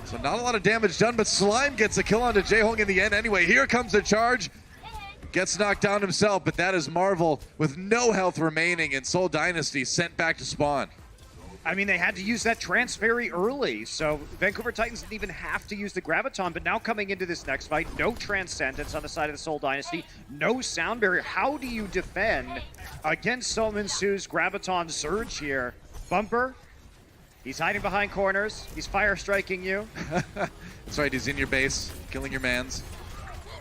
So not a lot of damage done, but Slime gets a kill onto Jehong in the end anyway. Here comes the charge. Gets knocked down himself, but that is Marvel with no health remaining, and Seoul Dynasty sent back to spawn. I mean, they had to use that trance very early, so Vancouver Titans didn't even have to use the Graviton, but now coming into this next fight, no Transcendence on the side of the Seoul Dynasty, no Sound Barrier. How do you defend against Solmin Su's Graviton Surge here? Bumper, he's hiding behind corners, he's fire striking you. That's right, he's in your base, killing your mans.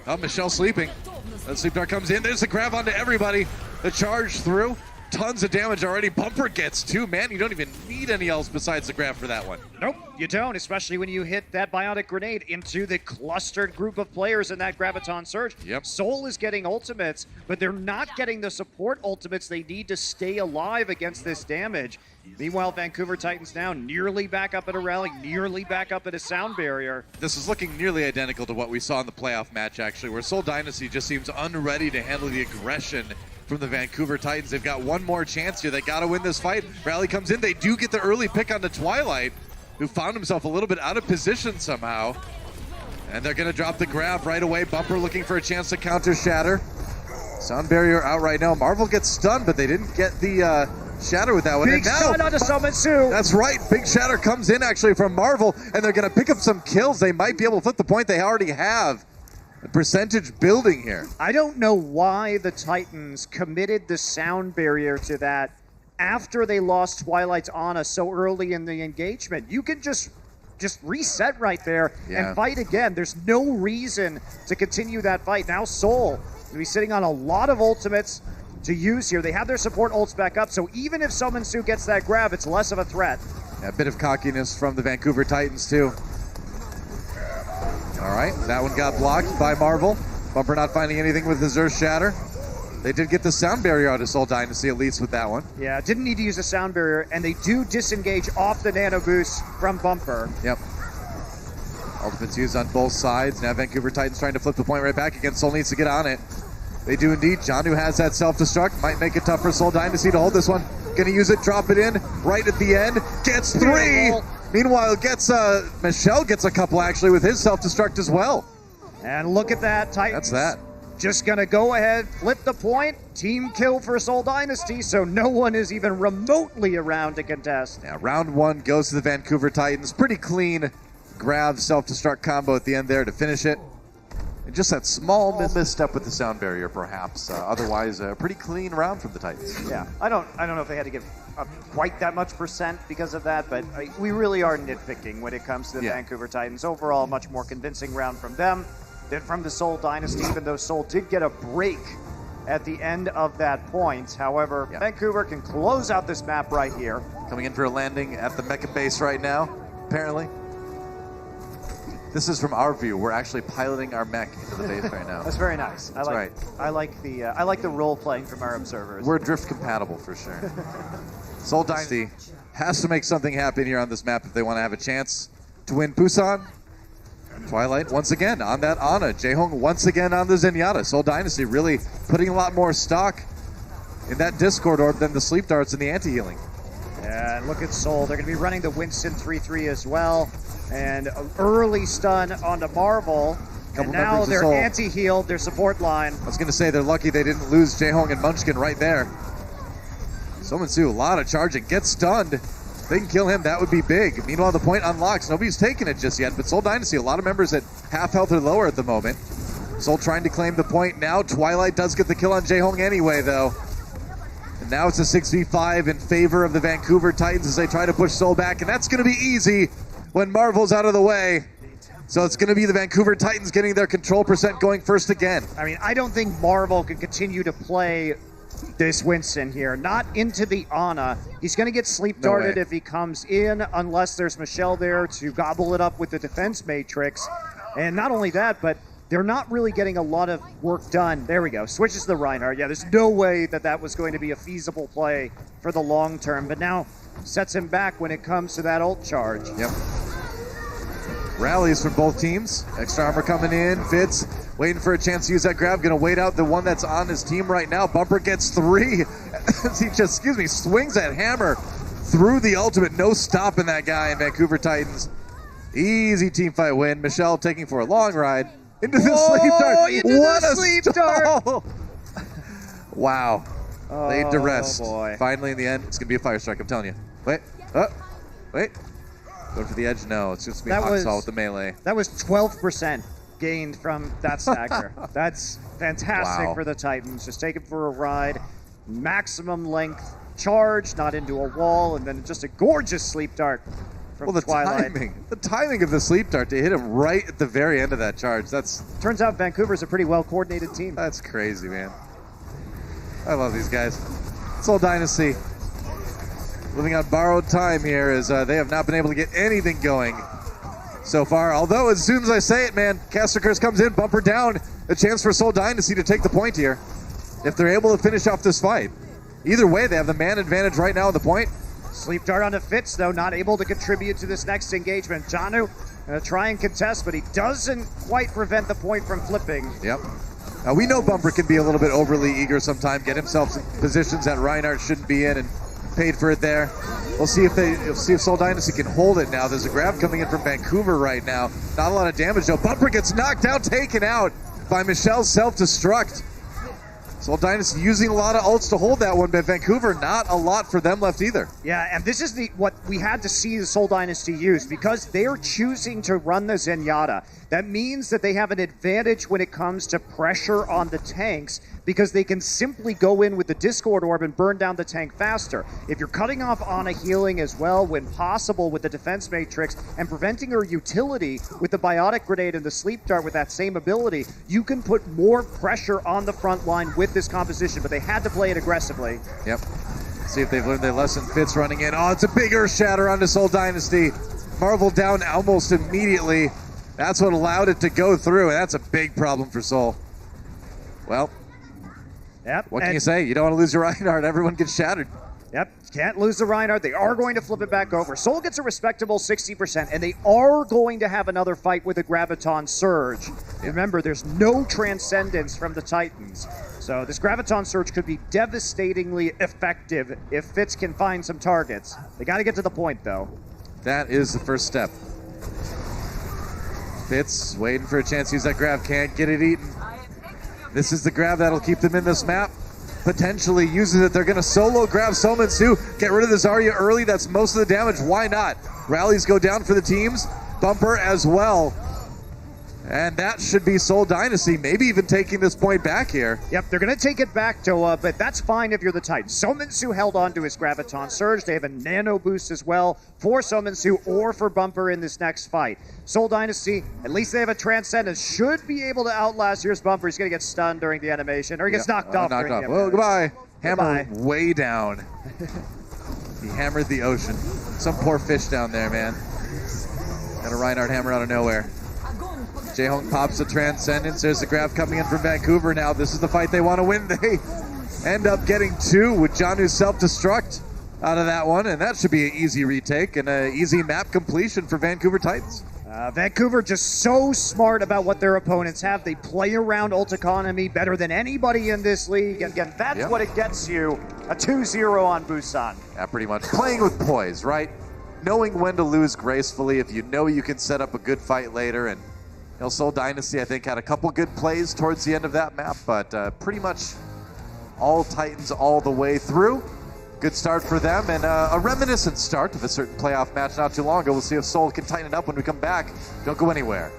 Oh, Michelle sleeping. The sleep dart comes in, there's the grab onto everybody. The charge through. Tons of damage already. Bumper gets two. Man, you don't even need any else besides the grab for that one. Nope, you don't, especially when you hit that Bionic Grenade into the clustered group of players in that Graviton Surge. Yep. Seoul is getting ultimates, but they're not getting the support ultimates they need to stay alive against this damage. Meanwhile, Vancouver Titans now nearly back up at a rally, nearly back up at a Sound Barrier. This is looking nearly identical to what we saw in the playoff match, actually, where Seoul Dynasty just seems unready to handle the aggression from the Vancouver Titans. They've got one more chance here. They got to win this fight. Rally comes in. They do get the early pick on the Twilight, who found himself a little bit out of position somehow. And they're going to drop the grab right away. Bumper looking for a chance to counter Shatter. Sound Barrier out right now. Marvel gets stunned, but they didn't get the Shatter with that one. Big stun onto Solmin Su. That's right. Big Shatter comes in actually from Marvel, and they're going to pick up some kills. They might be able to flip the point they already have. The percentage building here. I don't know why the Titans committed the Sound Barrier to that after they lost Twilight's Ana so early in the engagement. You can just reset right there and fight again. There's no reason to continue that fight. Now Seoul will be sitting on a lot of ultimates to use here. They have their support ults back up, so even if Solmin Su gets that grab, it's less of a threat. Yeah, a bit of cockiness from the Vancouver Titans too. All right, that one got blocked by Marvel. Bumper not finding anything with the Xur Shatter. They did get the Sound Barrier out of Seoul Dynasty, at least with that one. Yeah, didn't need to use a Sound Barrier, and they do disengage off the Nano Boost from Bumper. Yep. Ultimates used on both sides. Now Vancouver Titans trying to flip the point right back again. Seoul needs to get on it. They do indeed. Janu has that self-destruct. Might make it tough for Seoul Dynasty to hold this one. Gonna use it, drop it in, right at the end. Gets three! Meanwhile, Michelle gets a couple actually with his self-destruct as well. And look at that, Titans. That's that. Just gonna go ahead, flip the point, team kill for Seoul Dynasty, so no one is even remotely around to contest. Yeah, round one goes to the Vancouver Titans. Pretty clean grab self-destruct combo at the end there to finish it. And just that small misstep with the Sound Barrier, perhaps. Otherwise, a pretty clean round from the Titans. Yeah, I don't know if they had to give up quite that much percent because of that, but we really are nitpicking when it comes to the Vancouver Titans. Overall, much more convincing round from them than from the Seoul Dynasty, even though Seoul did get a break at the end of that point. However, Vancouver can close out this map right here. Coming in for a landing at the mecha base right now, apparently. This is from our view. We're actually piloting our mech into the base right now. That's very nice. That's right. I like the role playing from our observers. We're drift compatible for sure. Seoul Dynasty has to make something happen here on this map if they want to have a chance to win Busan. Twilight once again on that Ana. Jehong once again on the Zenyatta. Seoul Dynasty really putting a lot more stock in that Discord orb than the sleep darts and the anti-healing. Yeah, and look at Seoul. They're going to be running the Winston 3-3 as well. And an early stun onto Marvel. And now they're anti-healed, their support line. I was going to say they're lucky they didn't lose Jehong and Munchkin right there. Solmin Su, a lot of charging. Gets stunned. If they can kill him, that would be big. Meanwhile, the point unlocks. Nobody's taken it just yet, but Seoul Dynasty, a lot of members at half health or lower at the moment. Seoul trying to claim the point now. Twilight does get the kill on Jehong anyway, though. And now it's a 6v5 in favor of the Vancouver Titans as they try to push Seoul back, and that's going to be easy when Marvel's out of the way. So it's going to be the Vancouver Titans getting their control percent going first again. I mean, I don't think Marvel can continue to play this Winston here. Not into the Ana. He's going to get sleep darted if he comes in, unless there's Michelle there to gobble it up with the defense matrix. And not only that, but they're not really getting a lot of work done. There we go. Switches to the Reinhardt. Yeah, there's no way that that was going to be a feasible play for the long term. But now sets him back when it comes to that ult charge. Yep. Rallies from both teams. Extra armor coming in. Fitz waiting for a chance to use that grab. Gonna wait out the one that's on his team right now. Bumper gets three as he just, swings that hammer through the ultimate. No stopping that guy in Vancouver Titans. Easy team fight win. Michelle taking for a long ride into the sleep dart. What a sleep dart! Wow. Laid to rest. Boy. Finally, in the end, it's going to be a fire strike, I'm telling you. Wait. Wait. Going for the edge? No, it's just going to be Oxall with the melee. That was 12% gained from that stagger. That's fantastic for the Titans. Just take it for a ride. Maximum length charge, not into a wall, and then just a gorgeous sleep dart from Twilight. The timing of the sleep dart to hit him right at the very end of that charge. Turns out Vancouver's a pretty well-coordinated team. That's crazy, man. I love these guys. Seoul Dynasty living on borrowed time here as they have not been able to get anything going so far. Although, as soon as I say it, man, Caster Curse comes in, bumper down. A chance for Seoul Dynasty to take the point here if they're able to finish off this fight. Either way, they have the man advantage right now at the point. Sleep dart onto Fitz, though, not able to contribute to this next engagement. Janu gonna try and contest, but he doesn't quite prevent the point from flipping. Yep. Now, we know Bumper can be a little bit overly eager sometimes, get himself in positions that Reinhardt shouldn't be in, and paid for it there. We'll see if Seoul Dynasty can hold it now. There's a grab coming in from Vancouver right now. Not a lot of damage, though. Bumper gets knocked out, taken out by Michelle's self-destruct. Seoul Dynasty using a lot of ults to hold that one, but Vancouver, not a lot for them left either. Yeah, and this is what we had to see the Seoul Dynasty use, because they're choosing to run the Zenyatta. That means that they have an advantage when it comes to pressure on the tanks, because they can simply go in with the Discord Orb and burn down the tank faster. If you're cutting off Ana healing as well when possible with the Defense Matrix and preventing her utility with the Biotic Grenade and the Sleep Dart with that same ability, you can put more pressure on the front line with this composition, but they had to play it aggressively. Yep. See if they've learned their lesson. Fitz running in. Oh, it's a big Earth Shatter onto Seoul Dynasty. Marvel down almost immediately. That's what allowed it to go through, and that's a big problem for Seoul. Well, yep. What can you say? You don't want to lose your Reinhardt. Everyone gets shattered. Yep, can't lose the Reinhardt. They are going to flip it back over. Seoul gets a respectable 60%, and they are going to have another fight with a Graviton Surge. Yep. Remember, there's no Transcendence from the Titans. So this Graviton Surge could be devastatingly effective if Fitz can find some targets. They got to get to the point, though. That is the first step. Fitz waiting for a chance to use that grab. Can't get it eaten. This is the grab that'll keep them in this map. Potentially uses it. They're going to solo grab Sominsu. Get rid of the Zarya early. That's most of the damage. Why not? Rallies go down for the teams. Bumper as well. And that should be Seoul Dynasty, maybe even taking this point back here. Yep, they're going to take it back, Toa, but that's fine if you're the Titans. Sominsu held on to his Graviton Surge. They have a nano boost as well for Sominsu or for Bumper in this next fight. Seoul Dynasty, at least they have a Transcendence. Should be able to outlast. Here's Bumper. He's going to get stunned during the animation, or he gets knocked off. Knocked off. Well, goodbye. Hammer way down. He hammered the ocean. Some poor fish down there, man. Got a Reinhardt hammer out of nowhere. Ryhujehong pops the Transcendence. There's the grab coming in from Vancouver now. This is the fight they want to win. They end up getting two with Janu's self-destruct out of that one, and that should be an easy retake and an easy map completion for Vancouver Titans. Vancouver just so smart about what their opponents have. They play around ult economy better than anybody in this league. Again, that's what it gets you. A 2-0 on Busan. Yeah, pretty much. Playing with poise, right? Knowing when to lose gracefully if you know you can set up a good fight later. And Seoul Dynasty, I think, had a couple good plays towards the end of that map, but pretty much all Titans all the way through. Good start for them, and a reminiscent start of a certain playoff match not too long ago. We'll see if Seoul can tighten it up when we come back. Don't go anywhere.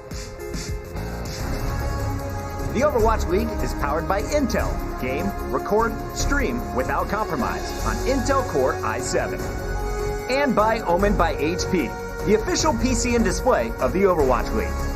The Overwatch League is powered by Intel. Game, record, stream without compromise on Intel Core i7. And by Omen by HP, the official PC and display of the Overwatch League.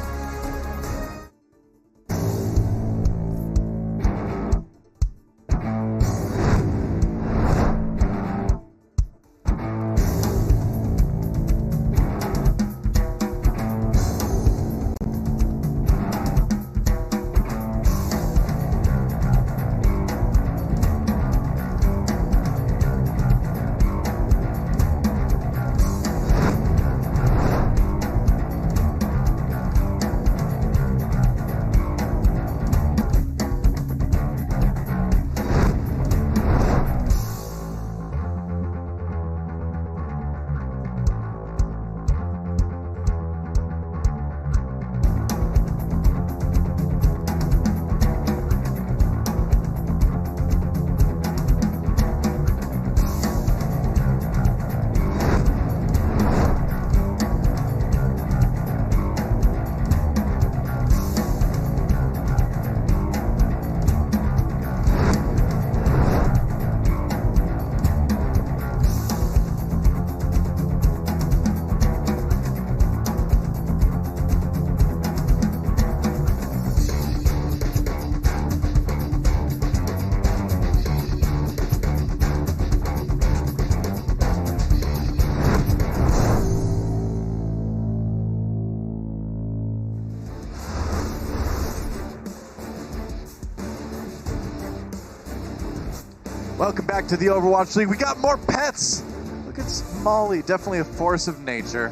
Welcome back to the Overwatch League. We got more pets. Look at Molly, definitely a force of nature.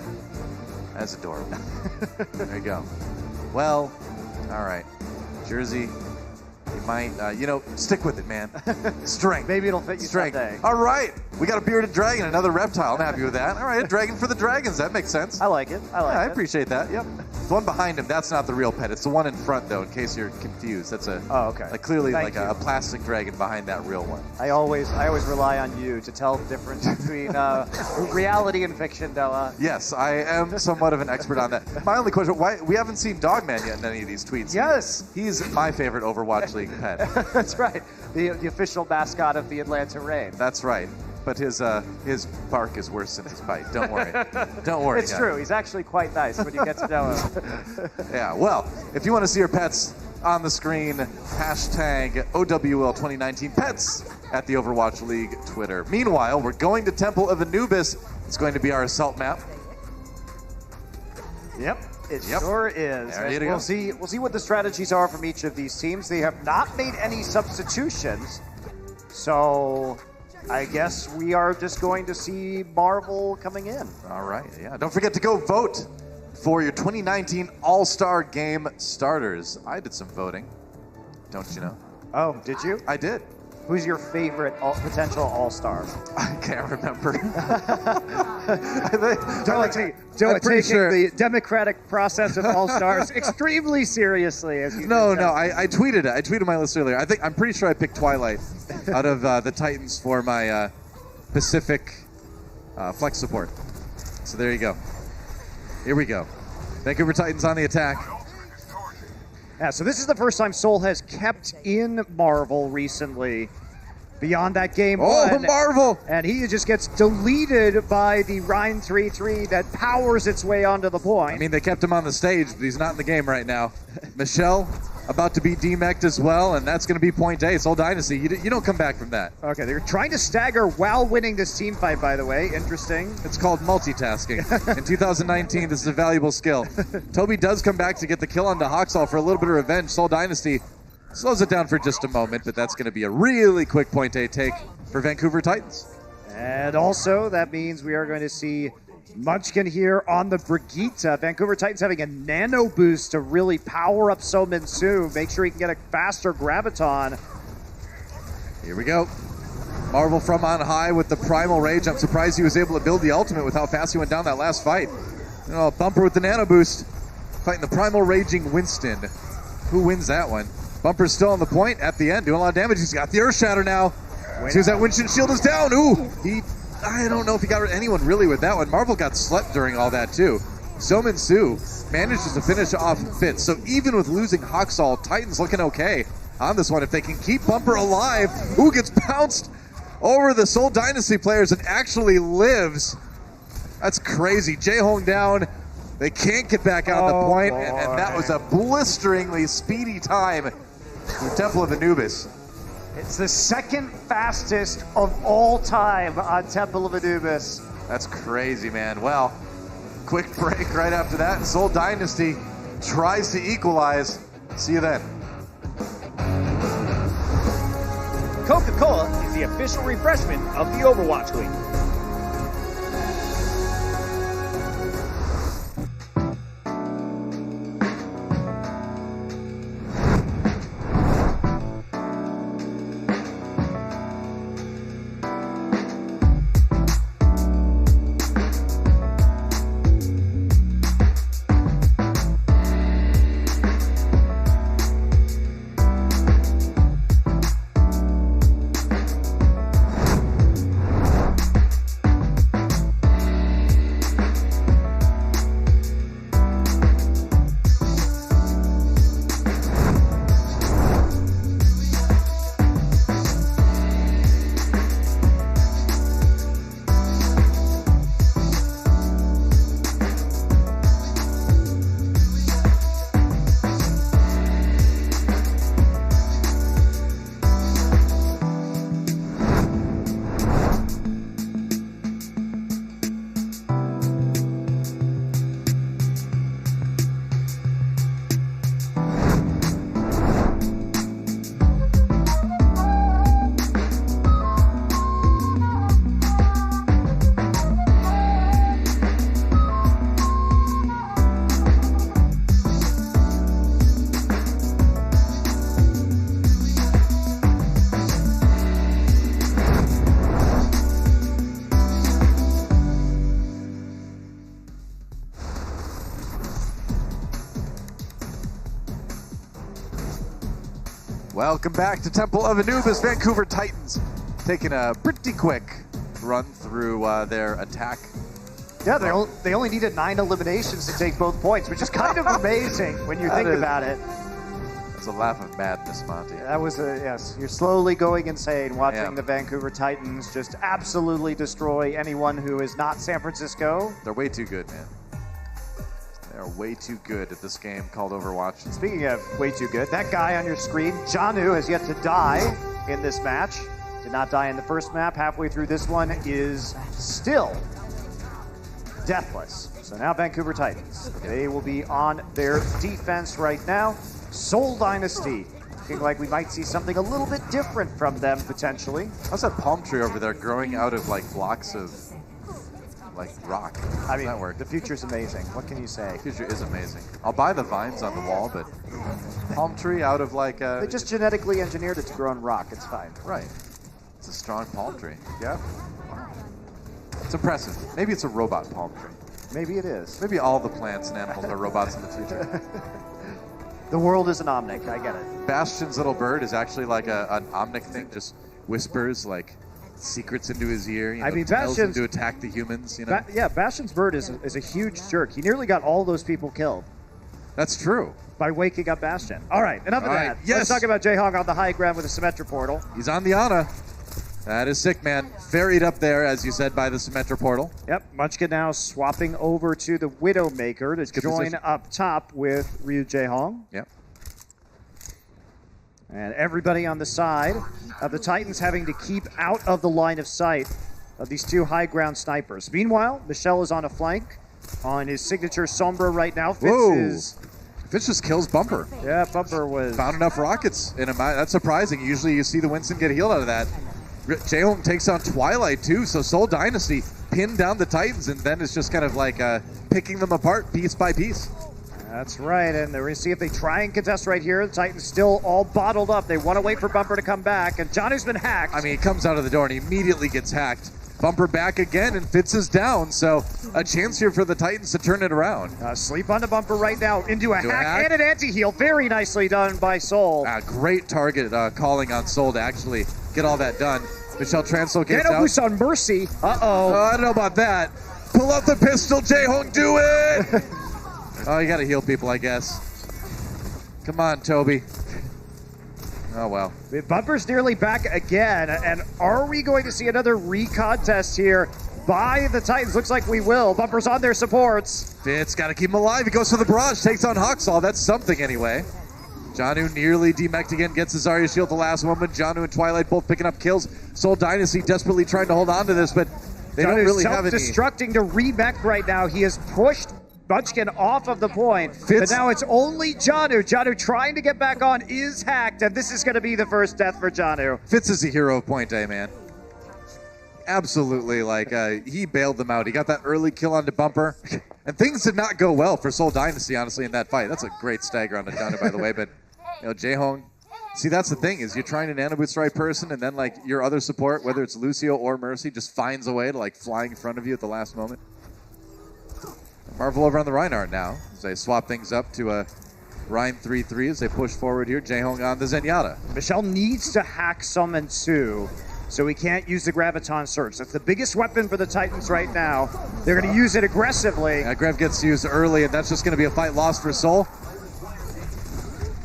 That's adorable. There you go. Well, all right. Jersey, you might, stick with it, man. Strength. Maybe it'll fit you someday. All right. We got a bearded dragon, another reptile. I'm happy with that. All right, a dragon for the dragons. That makes sense. I like it. I appreciate that. Yep. The one behind him, that's not the real pet. It's the one in front, though, in case you're confused. That's clearly a plastic dragon behind that real one. I always rely on you to tell the difference between reality and fiction, Noah. Yes, I am somewhat of an expert on that. My only question, why we haven't seen Dogman yet in any of these tweets. Yes. He's my favorite Overwatch League pet. That's right. The official mascot of the Atlanta Reign. That's right. But his bark is worse than his bite. Don't worry. Don't worry. It's true. He's actually quite nice when you get to know him. Yeah, well, if you want to see your pets on the screen, hashtag OWL2019 pets at the Overwatch League Twitter. Meanwhile, we're going to Temple of Anubis. It's going to be our assault map. Yep. It sure is. There you go. We'll see what the strategies are from each of these teams. They have not made any substitutions, so I guess we are just going to see Marvel coming in. All right, yeah. Don't forget to go vote for your 2019 All-Star Game starters. I did some voting, don't you know? Oh, did you? I did. Who's your favorite potential All-Star? I can't remember. Don't take the democratic process of All-Stars extremely seriously. As you I tweeted it. I tweeted my list earlier. I'm pretty sure I picked Twilight out of the Titans for my Pacific flex support. So there you go. Here we go. Vancouver Titans on the attack. Yeah, so this is the first time Seoul has kept in Marvel recently. Beyond that game one. Marvel! And he just gets deleted by the Rhine 3-3 that powers its way onto the point. I mean, they kept him on the stage, but he's not in the game right now. Michelle about to be demeched as well, and that's going to be point A. Seoul Dynasty. You don't come back from that. Okay, they're trying to stagger while winning this team fight, by the way. Interesting. It's called multitasking. In 2019, this is a valuable skill. Toby does come back to get the kill onto Hoxall for a little bit of revenge. Seoul Dynasty slows it down for just a moment, but that's going to be a really quick point A take for Vancouver Titans. And also, that means we are going to see Munchkin here on the Brigitte. Vancouver Titans having a nano boost to really power up So Min-soo. Make sure he can get a faster graviton. Here we go. Marvel from on high with the Primal Rage. I'm surprised he was able to build the ultimate with how fast he went down that last fight. Bumper with the nano boost. Fighting the Primal Raging Winston. Who wins that one? Bumper's still on the point at the end, doing a lot of damage. He's got the Earth Shatter now. Seems that Winston shield is down. I don't know if he got anyone really with that one. Marvel got slept during all that too. So Min-soo manages to finish off Fitz. So even with losing Hoxall, Titans looking okay on this one. If they can keep Bumper alive, gets bounced over the Seoul Dynasty players and actually lives. That's crazy. Ryhujehong down. They can't get back on the point, and that was a blisteringly speedy time for Temple of Anubis. It's the second fastest of all time on Temple of Anubis. That's crazy, man. Well, quick break right after that. Seoul Dynasty tries to equalize. See you then. Coca-Cola is the official refreshment of the Overwatch League. Welcome back to Temple of Anubis. Vancouver Titans taking a pretty quick run through their attack. Yeah, they only needed 9 eliminations to take both points, which is kind of amazing when you think about it. It's a laugh of madness, Monty. That was yes. You're slowly going insane watching the Vancouver Titans just absolutely destroy anyone who is not San Francisco. They're way too good, man. They're way too good at this game called Overwatch. Speaking of way too good, that guy on your screen, Janu, has yet to die in this match. Did not die in the first map. Halfway through this one is still deathless. So now Vancouver Titans. They will be on their defense right now. Seoul Dynasty. Looking like we might see something a little bit different from them potentially. How's that palm tree over there growing out of like blocks of like rock? How does that work? The future's amazing. What can you say? The future is amazing. I'll buy the vines on the wall, but palm tree out of like a... They just genetically engineered it to grow on rock. It's fine. Right. It's a strong palm tree. Yeah. It's impressive. Maybe it's a robot palm tree. Maybe it is. Maybe all the plants and animals are robots in the future. The world is an omnic. I get it. Bastion's little bird is actually like an omnic thing. Just whispers like secrets into his ear. You know, tells him to attack the humans. You know. Yeah, Bastion's bird is a huge jerk. He nearly got all those people killed. That's true. By waking up Bastion. All right, enough of that. Yes. Let's talk about Ryhujehong on the high ground with a Symmetra portal. He's on the Ana. That is sick, man. Ferried up there, as you said, by the Symmetra portal. Yep, Munchkin now swapping over to the Widowmaker to join position up top with Ryhujehong. Yep. And everybody on the side of the Titans having to keep out of the line of sight of these two high ground snipers. Meanwhile, Michel is on a flank on his signature Sombra right now. Fitz just kills Bumper. Yeah, Bumper was... Found enough rockets in him. That's surprising. Usually you see the Winston get healed out of that. Ryhujehong takes on Twilight too, so Seoul Dynasty pinned down the Titans, and then it's just kind of like picking them apart piece by piece. That's right, and we're going to see if they try and contest right here. The Titans still all bottled up. They want to wait for Bumper to come back, and Johnny's been hacked. I mean, he comes out of the door and he immediately gets hacked. Bumper back again, and Fitz is down, so a chance here for the Titans to turn it around. Sleep on the Bumper right now into a hack and an anti-heal. Very nicely done by Seoul. Great target calling on Seoul to actually get all that done. Michel Translocates out. Boost on Mercy. Uh-oh. I don't know about that. Pull out the pistol, Ryhujehong, do it! Oh, you gotta heal people, I guess. Come on, Toby. Oh, well. Bumper's nearly back again, and are we going to see another recontest here by the Titans? Looks like we will. Bumper's on their supports. Fitz gotta keep him alive. He goes for the barrage, takes on Hawksaw. That's something anyway. Janu nearly demeched again, gets the Zarya shield the last moment. Janu and Twilight both picking up kills. Seoul Dynasty desperately trying to hold on to this, but they don't really have any. Self-destructing to remech right now. He has pushed Munchkin off of the point, but now it's only Janu. Janu trying to get back on is hacked, and this is going to be the first death for Janu. Fitz is the hero of Point A, man. Absolutely, he bailed them out. He got that early kill onto Bumper, and things did not go well for Seoul Dynasty, honestly, in that fight. That's a great stagger on the Janu, by the way, but Ryhujehong. See, that's the thing, is you're trying to nano boost the right person, and then your other support, whether it's Lucio or Mercy, just finds a way to fly in front of you at the last moment. Marvel over on the Reinhardt now, as they swap things up to a Rhine 3-3 as they push forward here. Ryhujehong on the Zenyatta. Michel needs to hack Summon 2, so he can't use the Graviton Surge. That's the biggest weapon for the Titans right now. They're going to use it aggressively. Grev gets used early, and that's just going to be a fight lost for Seoul.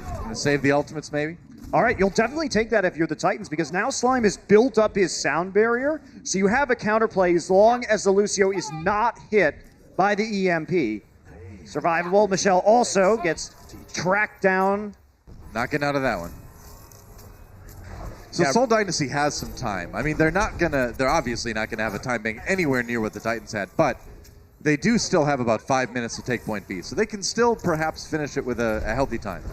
Going to save the ultimates, maybe. All right, you'll definitely take that if you're the Titans, because now Slime has built up his sound barrier, so you have a counterplay as long as the Lucio is not hit by the EMP. Survivable. Michel also gets tracked down. Not getting out of that one. So Seoul Dynasty has some time. I mean, they're obviously not gonna have a time bank anywhere near what the Titans had, but they do still have about 5 minutes to take point B, so they can still perhaps finish it with a healthy time.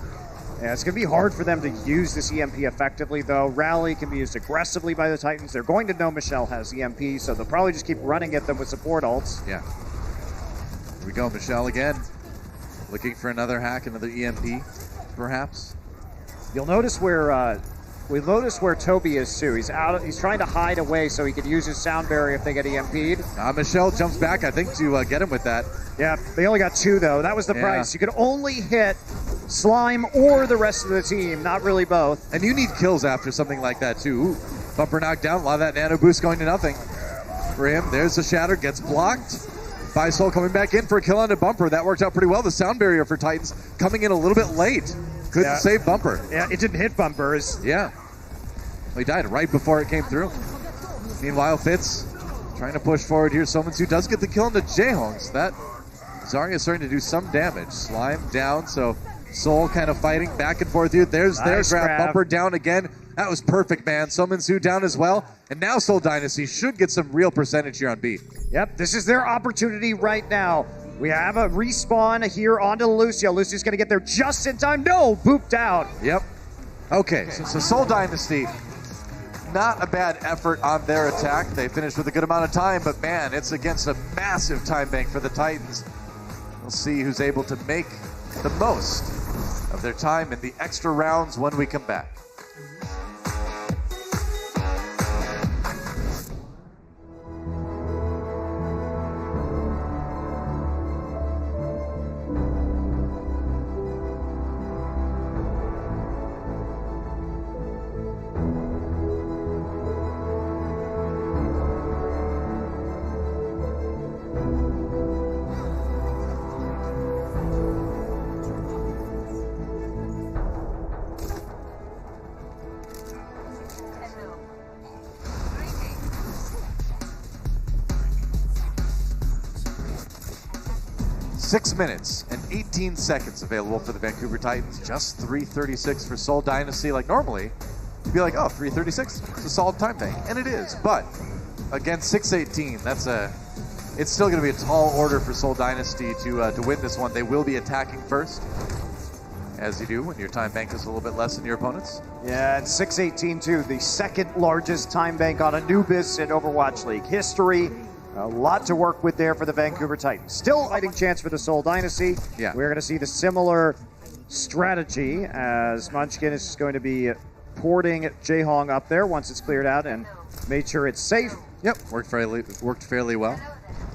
Yeah, it's going to be hard for them to use this EMP effectively, though. Rally can be used aggressively by the Titans. They're going to know Michel has EMP, so they'll probably just keep running at them with support ults. Yeah. Here we go, Michel again. Looking for another hack, another EMP, perhaps. You'll notice where Toby is too. He's trying to hide away so he could use his sound barrier if they get EMP'd. Michel jumps back, I think, to get him with that. Yeah, they only got 2 though. That was the price. You could only hit Slime or the rest of the team. Not really both. And you need kills after something like that, too. Ooh, Bumper knocked down. A lot of that nano boost going to nothing for him. There's the shatter. Gets blocked. By Soul coming back in for a kill on a Bumper. That worked out pretty well. The sound barrier for Titans coming in a little bit late. Couldn't save Bumper. Yeah, it didn't hit Bumpers. Yeah. Well, he died right before it came through. Meanwhile, Fitz trying to push forward here. Somansu does get the kill into Jehong. So that Zarya is starting to do some damage. Slime down, so Soul kind of fighting back and forth here. There's their grab. Bumper down again. That was perfect, man. Somansu down as well. And now Seoul Dynasty should get some real percentage here on B. Yep, this is their opportunity right now. We have a respawn here onto Lucio. Lucio's going to get there just in time. No, booped out. Yep. Okay, so Seoul Dynasty, not a bad effort on their attack. They finished with a good amount of time, but man, it's against a massive time bank for the Titans. We'll see who's able to make the most of their time in the extra rounds when we come back. Six minutes and 18 seconds available for the Vancouver Titans. Just 3:36 for Seoul Dynasty. Like normally, you'd be like, oh, 3:36, it's a solid time bank, and it is. But against 6:18, it's still going to be a tall order for Seoul Dynasty to win this one. They will be attacking first, as you do when your time bank is a little bit less than your opponent's. Yeah, and 6:18 too, the second largest time bank on Anubis in Overwatch League history. A lot to work with there for the Vancouver Titans. Still a fighting chance for the Seoul Dynasty. Yeah. We're going to see the similar strategy as Munchkin is going to be porting Jehong up there once it's cleared out and made sure it's safe. Yep, worked fairly well.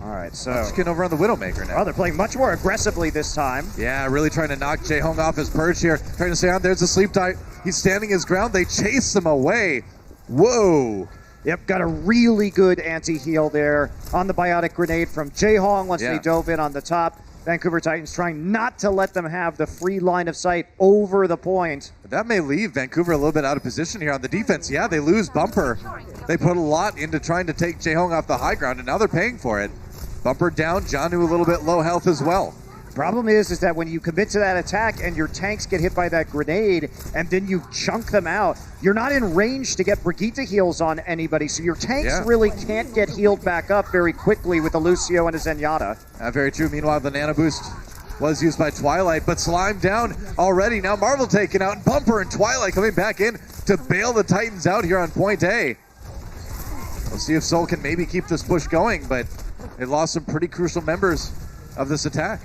All right, so Munchkin over on the Widowmaker now. Oh, they're playing much more aggressively this time. Yeah, really trying to knock Jehong off his perch here. Trying to stay on. There's a sleep dart. He's standing his ground. They chase him away. Whoa. Yep, got a really good anti-heal there on the biotic grenade from Jehong once they dove in on the top. Vancouver Titans trying not to let them have the free line of sight over the point. That may leave Vancouver a little bit out of position here on the defense. Yeah, they lose Bumper. They put a lot into trying to take Jehong off the high ground, and now they're paying for it. Bumper down, Janu a little bit low health as well. Problem is that when you commit to that attack and your tanks get hit by that grenade and then you chunk them out, you're not in range to get Brigitte heals on anybody, so your tanks really can't get healed back up very quickly with the Lucio and a Zenyatta. Very true. Meanwhile, the Nano Boost was used by Twilight, but Slime down already. Now Marvel taken out, and Bumper and Twilight coming back in to bail the Titans out here on point A. We'll see if Seoul can maybe keep this push going, but they lost some pretty crucial members of this attack.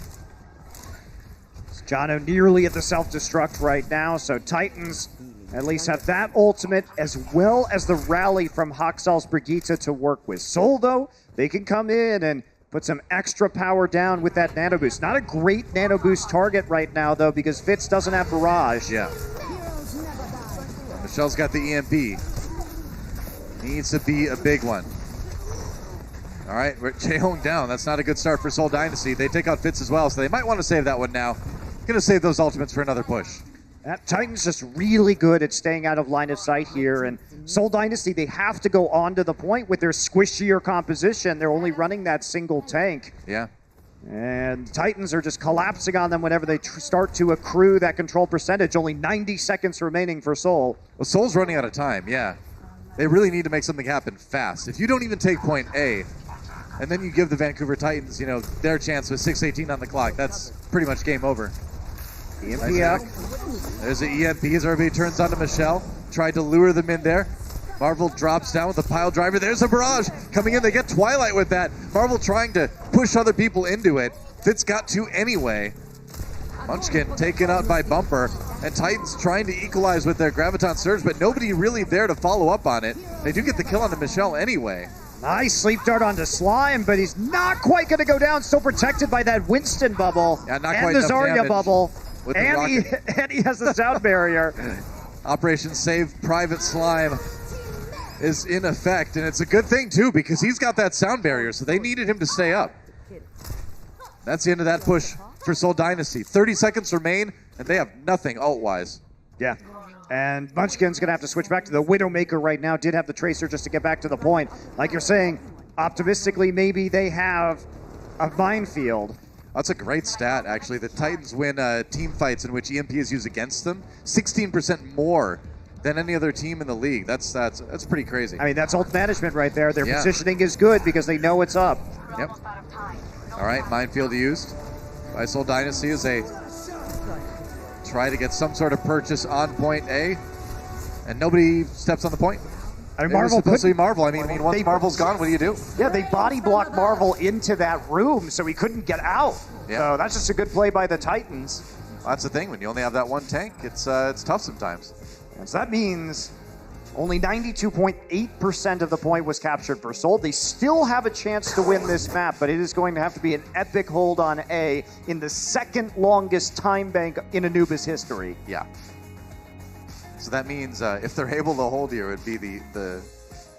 Jono nearly at the self-destruct right now, so Titans at least have that ultimate as well as the rally from Haxal's Brigitte to work with. Seoul, though, they can come in and put some extra power down with that Nano Boost. Not a great Nano Boost target right now, though, because Fitz doesn't have Barrage. Yeah. Michelle's got the EMP. Needs to be a big one. All right, we're Jehong down. That's not a good start for Seoul Dynasty. They take out Fitz as well, so they might want to save that one now. Going to save those ultimates for another push. That Titan's just really good at staying out of line of sight here, and Seoul Dynasty, they have to go on to the point with their squishier composition. They're only running that single tank. Yeah. And Titans are just collapsing on them whenever they start to accrue that control percentage. Only 90 seconds remaining for Seoul. Well, Seoul's running out of time, yeah. They really need to make something happen fast. If you don't even take point A, and then you give the Vancouver Titans, their chance with 6:18 on the clock, that's pretty much game over. EMP up. There's the EMP as everybody turns onto Michelle. Tried to lure them in there. Marvel drops down with the pile driver. There's a barrage coming in. They get Twilight with that. Marvel trying to push other people into it. Fitz got two anyway. Munchkin taken out by Bumper. And Titans trying to equalize with their Graviton Surge, but nobody really there to follow up on it. They do get the kill on the Michelle anyway. Nice sleep dart onto Slime, but he's not quite going to go down. Still protected by that Winston bubble Yeah, not and quite the enough Zarya damage. bubble. with the And rocket. he has a sound barrier. Operation Save Private Slime is in effect, and it's a good thing too because he's got that sound barrier, so they needed him to stay up. That's the end of that push for Seoul Dynasty. 30 seconds remain, and they have nothing ult-wise. Yeah. And Munchkin's going to have to switch back to the Widowmaker right now. Did have the Tracer just to get back to the point. Like you're saying, optimistically, maybe they have a minefield. That's a great stat, actually. The Titans win team fights in which EMP is used against them 16% more than any other team in the league. That's pretty crazy. I mean, that's ult management right there. Their positioning is good because they know it's up. Yep. All right, minefield used by Seoul Dynasty as they try to get some sort of purchase on point A, and nobody steps on the point. I mean, Marvel supposed to be Marvel. I mean, once Marvel's gone, what do you do? Yeah, they body block Marvel into that room so he couldn't get out. Yeah. So that's just a good play by the Titans. Well, that's the thing. When you only have that one tank, it's tough sometimes. And so that means only 92.8% of the point was captured for Seoul. They still have a chance to win this map, but it is going to have to be an epic hold on A in the second longest time bank in Anubis history. Yeah. So that means if they're able to hold here, it would be the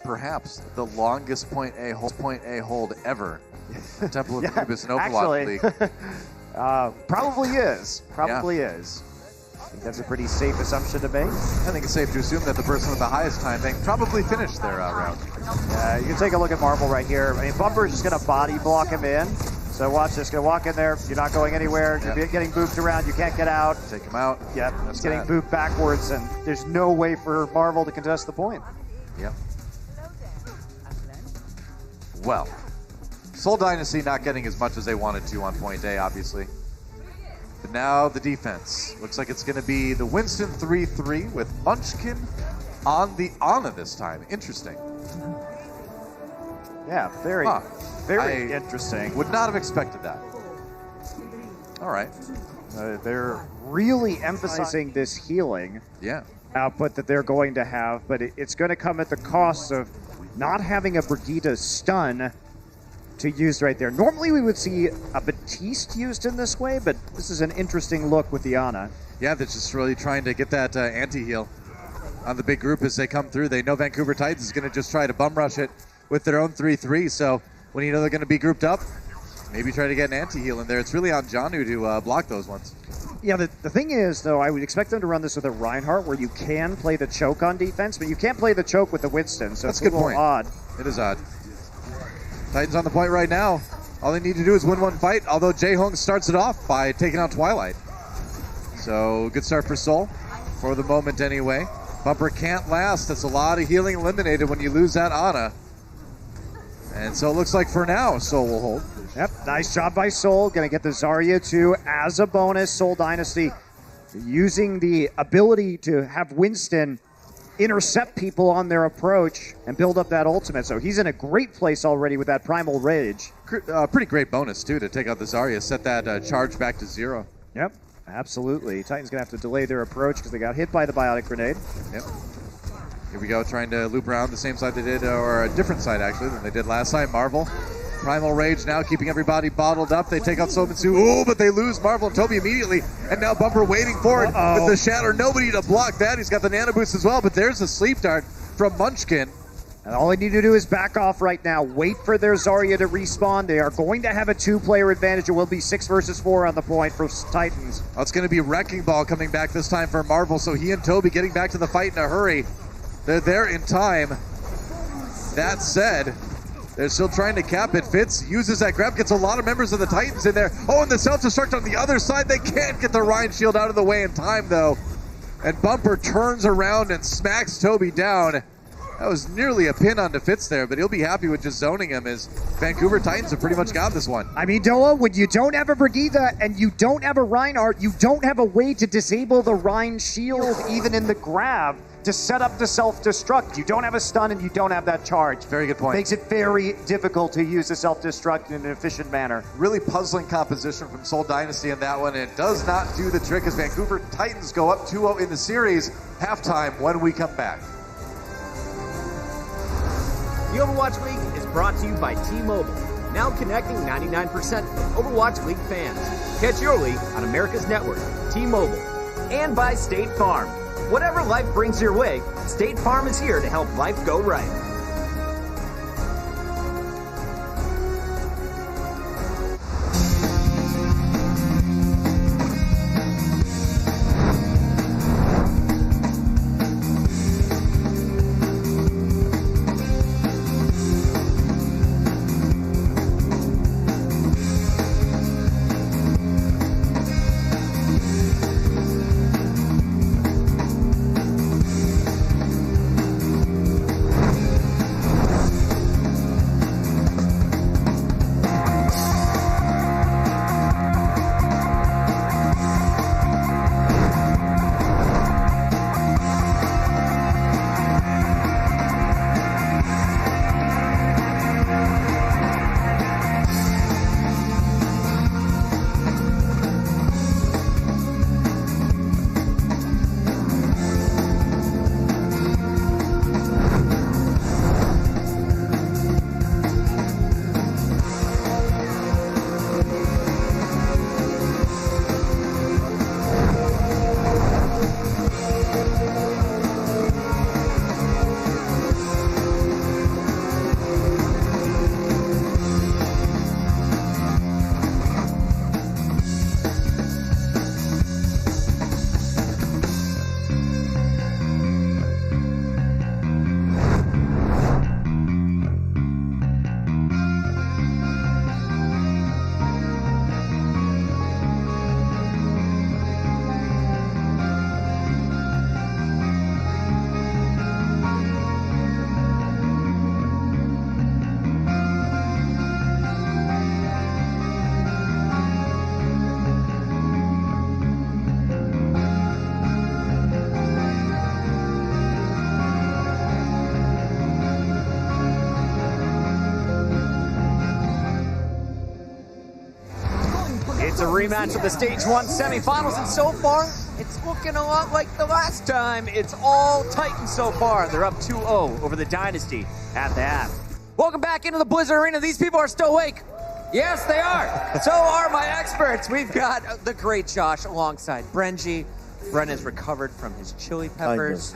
perhaps the longest point A hold ever. Temple of Anubis and Overwatch League. Probably is. Probably is. I think that's a pretty safe assumption to make. I think it's safe to assume that the person with the highest time bank probably finished their round. You can take a look at Marvel right here. I mean, Bumper's just going to body block him in. So watch this. Going to walk in there. You're not going anywhere. You're getting booped around. You can't get out. Take him out. Yep. He's getting booped backwards, and there's no way for Marvel to contest the point. Yep. Well, Seoul Dynasty not getting as much as they wanted to on point A, obviously. But now the defense. Looks like it's going to be the Winston 3-3 with Munchkin on the Ana this time. Interesting. Yeah, very interesting. Would not have expected that. All right. They're really emphasizing this healing output that they're going to have, but it's going to come at the cost of not having a Brigitte stun to use right there. Normally we would see a Baptiste used in this way, but this is an interesting look with the Ana. Yeah, they're just really trying to get that anti-heal on the big group as they come through. They know Vancouver Titans is going to just try to bum rush it with their own 3-3, so when you know they're going to be grouped up, maybe try to get an anti-heal in there. It's really on Janu to block those ones. Yeah, the thing is, though, I would expect them to run this with a Reinhardt where you can play the choke on defense, but you can't play the choke with the Winston, so that's it's a little point. Odd. It is odd. Titans on the point right now. All they need to do is win one fight, although Ryhujehong starts it off by taking out Twilight. So, good start for Seoul, for the moment anyway. Bumper can't last. That's a lot of healing eliminated when you lose that Ana. And so it looks like for now, Seoul will hold. Yep, nice job by Seoul. Going to get the Zarya too as a bonus. Seoul Dynasty using the ability to have Winston intercept people on their approach and build up that ultimate. So he's in a great place already with that Primal Rage. Pretty great bonus too to take out the Zarya, set that charge back to 0. Yep, absolutely. Titans going to have to delay their approach because they got hit by the Biotic Grenade. Yep. Here we go, trying to loop around the same side they did, or a different side actually than they did last time. Marvel. Primal Rage now keeping everybody bottled up. They take out Somitsu. Oh, but they lose Marvel and Toby immediately. And now Bumper waiting for it with the Shatter. Nobody to block that. He's got the Nano Boost as well, but there's a Sleep Dart from Munchkin. And all they need to do is back off right now. Wait for their Zarya to respawn. They are going to have a 2-player advantage. It will be 6 versus 4 on the point for Titans. Well, it's going to be Wrecking Ball coming back this time for Marvel, so he and Toby getting back to the fight in a hurry. They're there in time. That said, they're still trying to cap it. Fitz uses that grab, gets a lot of members of the Titans in there. Oh, and the self-destruct on the other side. They can't get the Rhine shield out of the way in time, though. And Bumper turns around and smacks Toby down. That was nearly a pin onto Fitz there, but he'll be happy with just zoning him as Vancouver Titans have pretty much got this one. I mean, Doa, when you don't have a Brigitte and you don't have a Reinhardt, you don't have a way to disable the Rhine shield even in the grab to set up the self-destruct. You don't have a stun and you don't have that charge. Very good point. Makes it very difficult to use the self-destruct in an efficient manner. Really puzzling composition from Seoul Dynasty in that one. It does not do the trick as Vancouver Titans go up 2-0 in the series. Halftime when we come back. The Overwatch League is brought to you by T-Mobile. now connecting 99% of Overwatch League fans. Catch your league on America's Network, T-Mobile, and by State Farm. Whatever life brings your way, State Farm is here to help life go right. It's a rematch of the Stage 1 semifinals, and so far, it's looking a lot like the last time. It's all Titans so far. They're up 2-0 over the Dynasty at the half. Welcome back into the Blizzard Arena. These people are still awake. Yes, they are. So are my experts. We've got the great Josh alongside Brenji. Brennan's recovered from his chili peppers.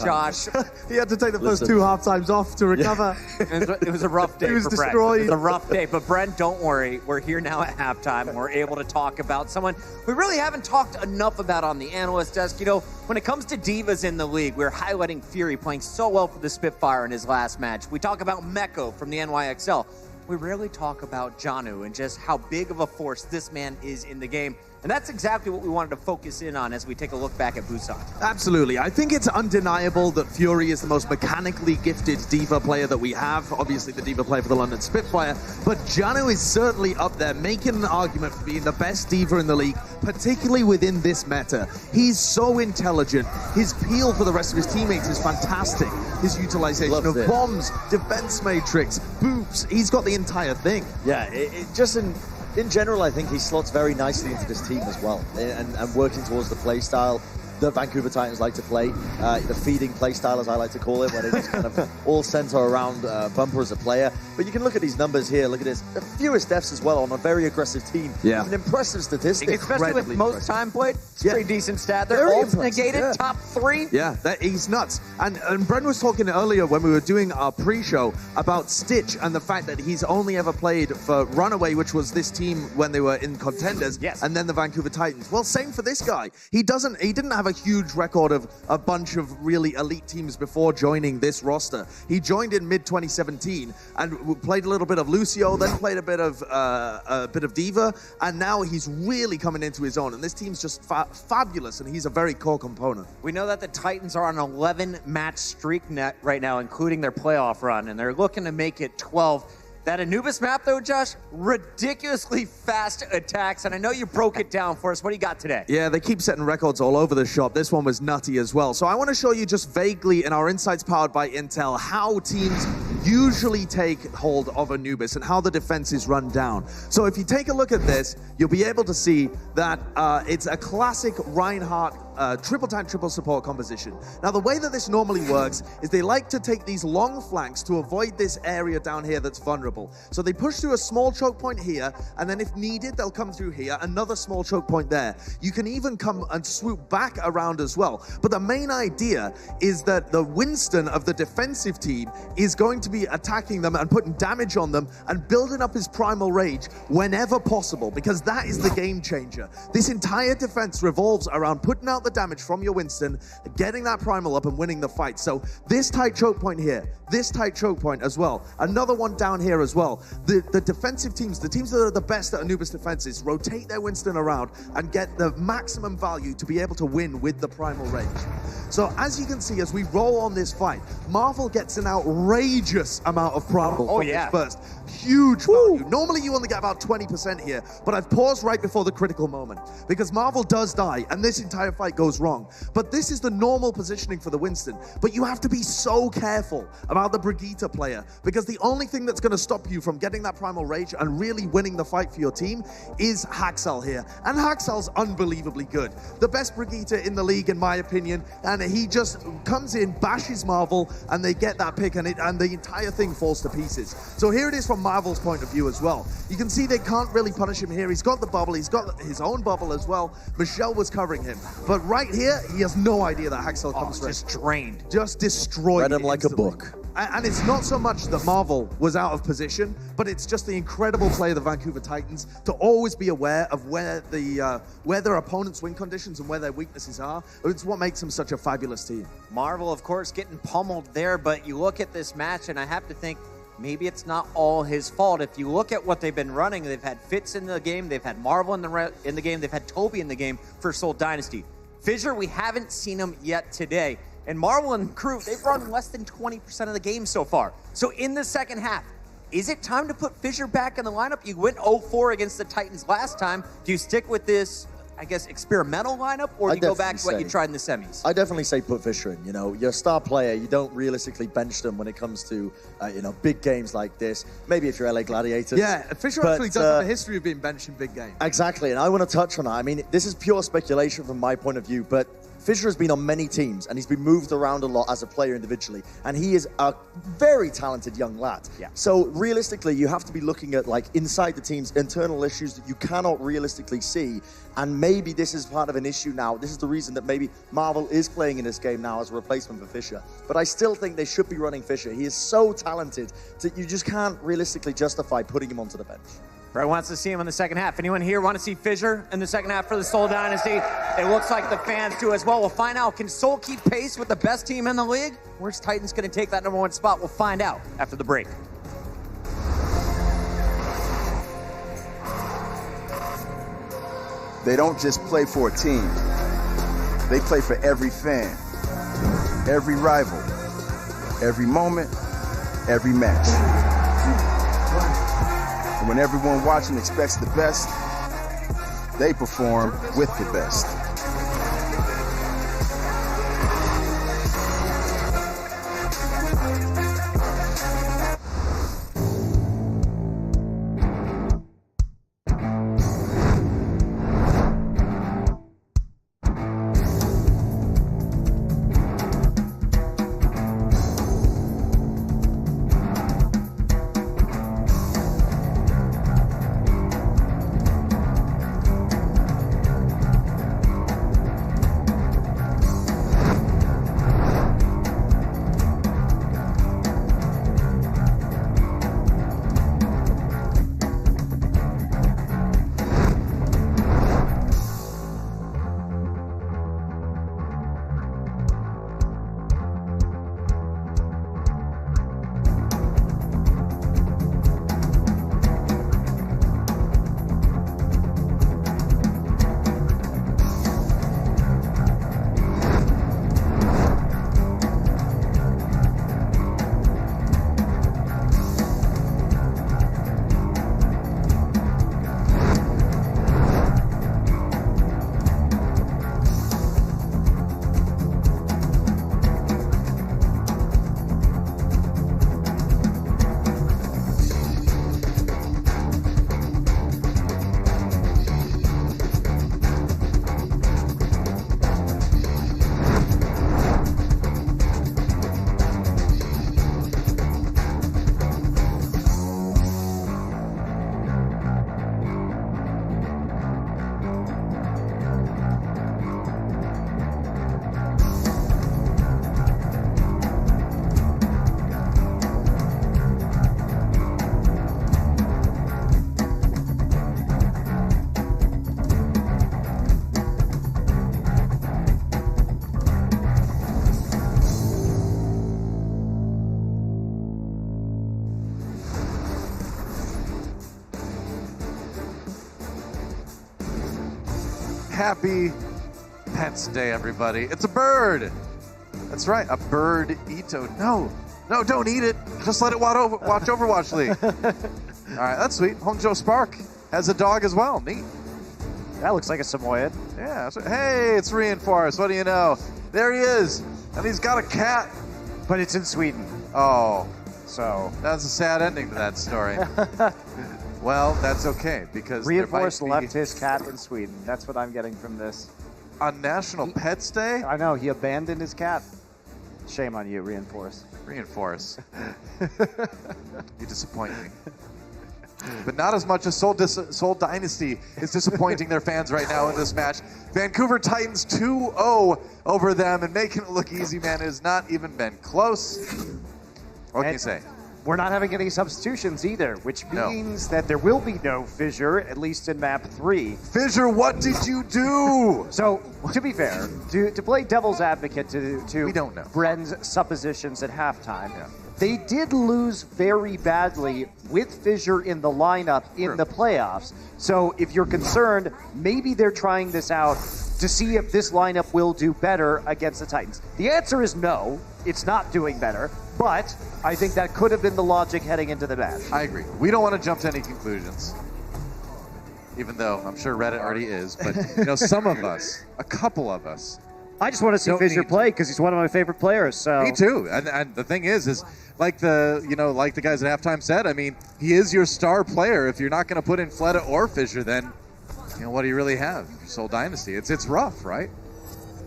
Josh. He had to take the first two half times off to recover. Yeah. It was a rough day he was for destroyed. Brent. It was a rough day. But Brent, don't worry. We're here now at halftime, and we're able to talk about someone we really haven't talked enough about on the analyst desk. You know, when it comes to divas in the league, we're highlighting Fury playing so well for the Spitfire in his last match. We talk about Meko from the NYXL. We rarely talk about Janu and just how big of a force this man is in the game. And that's exactly what we wanted to focus in on as we take a look back at Busan. Absolutely. I think it's undeniable that Fury is the most mechanically gifted diva player that we have. Obviously, the diva player for the London Spitfire. But Janu is certainly up there, making an argument for being the best diva in the league, particularly within this meta. He's so intelligent. His peel for the rest of his teammates is fantastic. His utilization of bombs, defense matrix, boops. He's got the entire thing. Yeah, just in general, I think he slots very nicely into this team as well, and working towards the play style that Vancouver Titans like to play, the feeding play style, as I like to call it, where they just kind of all center around Bumper as a player. But you can look at these numbers here, look at this, the fewest deaths as well on a very aggressive team. Yeah. An impressive statistic. Especially with most time played, it's a pretty decent stat. They're Very all impressive, negated, yeah. top 3. Yeah, he's nuts. And Bren was talking earlier when we were doing our pre-show about Stitch and the fact that he's only ever played for Runaway, which was this team when they were in Contenders, Yes. and then the Vancouver Titans. Well, same for this guy. He didn't have a huge record of a bunch of really elite teams before joining this roster. He joined in mid-2017 and played a little bit of Lucio, then played a bit of Diva, and now he's really coming into his own. And this team's just fabulous, and he's a very core component. We know that the Titans are on an 11-match streak right now, including their playoff run, and they're looking to make it 12. That Anubis map, though, Josh, ridiculously fast attacks, and I know you broke it down for us. What do you got today? Yeah, they keep setting records all over the shop. This one was nutty as well. So I want to show you just vaguely in our Insights powered by Intel how teams usually take hold of Anubis and how the defense is run down. So if you take a look at this, you'll be able to see that it's a classic Reinhardt triple tank, triple support composition. Now, the way that this normally works is they like to take these long flanks to avoid this area down here that's vulnerable. So they push through a small choke point here, and then if needed, they'll come through here, another small choke point there. You can even come and swoop back around as well. But the main idea is that the Winston of the defensive team is going to be attacking them and putting damage on them and building up his primal rage whenever possible, because that is the game changer. This entire defense revolves around putting out the damage from your Winston, getting that primal up and winning the fight. So this tight choke point here, this tight choke point as well, another one down here as well. The defensive teams, the teams that are the best at Anubis defenses, rotate their Winston around and get the maximum value to be able to win with the primal rage. So as you can see, as we roll on this fight, Marvel gets an outrageous amount of primal from this burst. Huge value. Normally you only get about 20% here, but I've paused right before the critical moment because Marvel does die and this entire fight goes wrong. But this is the normal positioning for the Winston. But you have to be so careful about the Brigitte player, because the only thing that's going to stop you from getting that primal rage and really winning the fight for your team is Haxal here. And Haxal's unbelievably good. The best Brigitte in the league, in my opinion, and he just comes in, bashes Marvel, and they get that pick, and the entire thing falls to pieces. So here it is from Marvel's point of view as well. You can see they can't really punish him here. He's got the bubble. He's got his own bubble as well. Michelle was covering him. But right here, he has no idea that Haxal comes through. Just drained. Just destroyed. Read him like instantly. a book. And it's not so much that Marvel was out of position, but it's just the incredible play of the Vancouver Titans to always be aware of where their opponent's win conditions and where their weaknesses are. It's what makes them such a fabulous team. Marvel, of course, getting pummeled there, but you look at this match, and I have to think maybe it's not all his fault. If you look at what they've been running, they've had Fitz in the game, they've had Marvel in the game, they've had Toby in the game for Seoul Dynasty. Fissure, we haven't seen him yet today. And Marvel and crew, they've run less than 20% of the game so far. So in the second half, is it time to put Fissure back in the lineup? You went 0-4 against the Titans last time. Do you stick with this, I guess, experimental lineup, or do you go back to what you tried in the semis? I definitely say put Fissure in. You know, you're a star player. You don't realistically bench them when it comes to, big games like this. Maybe if you're LA Gladiators. Yeah, Fissure actually does have a history of being benched in big games. Exactly, and I want to touch on that. I mean, this is pure speculation from my point of view, but Fissure has been on many teams, and he's been moved around a lot as a player individually, and he is a very talented young lad. Yeah. So realistically, you have to be looking at like inside the team's internal issues that you cannot realistically see, and maybe this is part of an issue now. This is the reason that maybe Marvel is playing in this game now as a replacement for Fissure. But I still think they should be running Fissure. He is so talented that you just can't realistically justify putting him onto the bench. Brett wants to see him in the second half. Anyone here want to see Fissure in the second half for the Seoul Dynasty? It looks like the fans do as well. We'll find out. Can Seoul keep pace with the best team in the league? Where's Titans going to take that #1 spot? We'll find out after the break. They don't just play for a team. They play for every fan, every rival, every moment, every match. And when everyone watching expects the best, they perform with the best. Happy Pets Day, everybody. It's a bird. That's right, a bird Ito. No, don't eat it. Just let it watch Overwatch League. All right, that's sweet. Hongjo Spark has a dog as well. Neat. That looks like a Samoyed. Yeah. Hey, it's Reinforced. What do you know? There he is. And he's got a cat. But it's in Sweden. Oh. So. That's a sad ending to that story. Well, that's okay, because Reinforced left his cat in Sweden. That's what I'm getting from this. On National Pets Day? I know, he abandoned his cat. Shame on you, Reinforce. Reinforce. You disappoint me. But not as much as Seoul Dynasty is disappointing their fans right now in this match. Vancouver Titans 2-0 over them, and making it look easy, man. It has not even been close. What can you say? We're not having any substitutions either, which means that there will be no Fissure, at least in map 3. Fissure, what did you do? So, to be fair, to play devil's advocate to we don't know. Bren's suppositions at halftime, they did lose very badly with Fissure in the lineup in the playoffs. So if you're concerned, maybe they're trying this out to see if this lineup will do better against the Titans. The answer is no, it's not doing better, but I think that could have been the logic heading into the match. I agree. We don't want to jump to any conclusions, even though I'm sure Reddit already is, but some of us, a couple of us, I just want to see Fissure play because he's one of my favorite players. So me too. And the thing is like the guys at halftime said. I mean, he is your star player. If you're not going to put in Fleta or Fissure, then what do you really have? Seoul Dynasty. It's rough, right?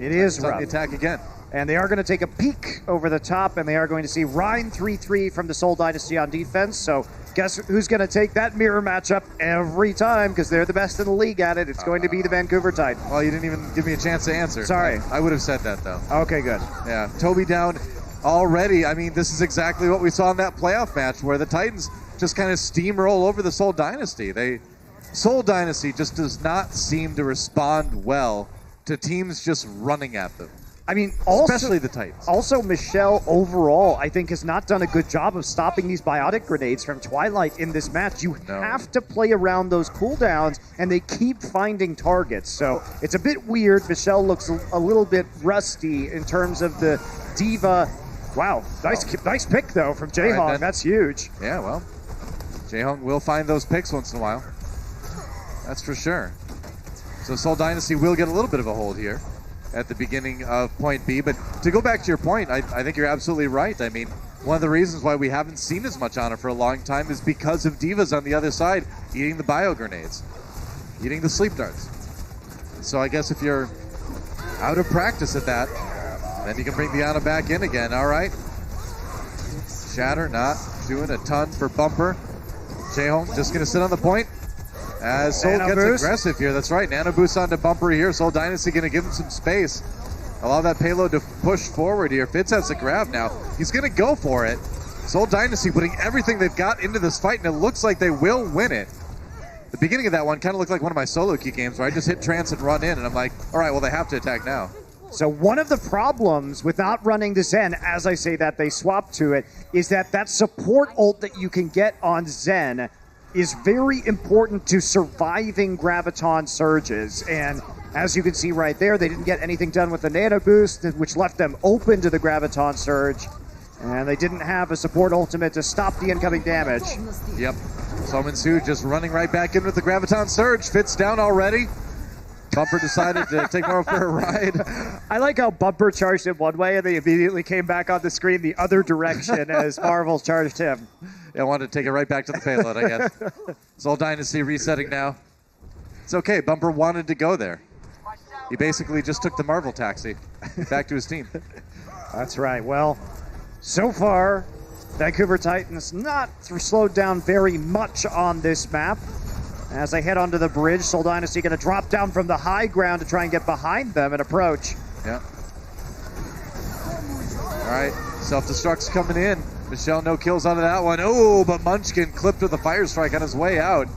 It is rough. The attack again. And they are going to take a peek over the top, and they are going to see Ryan 3-3 from the Seoul Dynasty on defense. So guess who's going to take that mirror matchup every time, because they're the best in the league at it. It's going to be the Vancouver Titans. Well, you didn't even give me a chance to answer. Sorry. I would have said that, though. Okay, good. Yeah, Toby down already. I mean, this is exactly what we saw in that playoff match where the Titans just kind of steamroll over the Seoul Dynasty. Seoul Dynasty just does not seem to respond well to teams just running at them. I mean, also, especially the Titans. Also, Michelle overall, I think, has not done a good job of stopping these biotic grenades from Twilight in this match. You have to play around those cooldowns, and they keep finding targets. So it's a bit weird. Michelle looks a little bit rusty in terms of the Diva. Wow, nice pick, though, from Ryhujehong. Right, that's huge. Yeah, well, Ryhujehong will find those picks once in a while. That's for sure. So Seoul Dynasty will get a little bit of a hold here at the beginning of point B. But to go back to your point, I think you're absolutely right. I mean, one of the reasons why we haven't seen as much on it for a long time is because of Divas on the other side eating the bio grenades, eating the sleep darts. So I guess if you're out of practice at that, then you can bring the Ana back in again. All right. Shatter not doing a ton for Bumper. Ryhujehong just going to sit on the point. As Seoul gets aggressive here, that's right. Nano boost onto Bumper here. Seoul Dynasty going to give him some space. Allow that payload to push forward here. Fitz has the grab now. He's going to go for it. Seoul Dynasty putting everything they've got into this fight, and it looks like they will win it. The beginning of that one kind of looked like one of my solo queue games where I just hit trance and run in, and I'm like, all right, well, they have to attack now. So one of the problems with not running the Zen, as I say that they swap to it, is that support ult that you can get on Zen is very important to surviving Graviton surges. And as you can see right there, they didn't get anything done with the Nano Boost, which left them open to the Graviton surge. And they didn't have a support ultimate to stop the incoming damage. Yep. Sominsu just running right back in with the Graviton surge. Fitz down already. Bumper decided to take more for a ride. I like how Bumper charged him one way and they immediately came back on the screen the other direction as Marvel charged him. Yeah, I wanted to take it right back to the payload, I guess. Seoul Dynasty resetting now. It's okay. Bumper wanted to go there. He basically just took the Marvel taxi back to his team. That's right. Well, so far, Vancouver Titans not slowed down very much on this map. As they head onto the bridge, Seoul Dynasty going to drop down from the high ground to try and get behind them and approach. Yeah. All right, self-destruct's coming in. Michelle, no kills out of that one. Oh, but Munchkin clipped with a fire strike on his way out.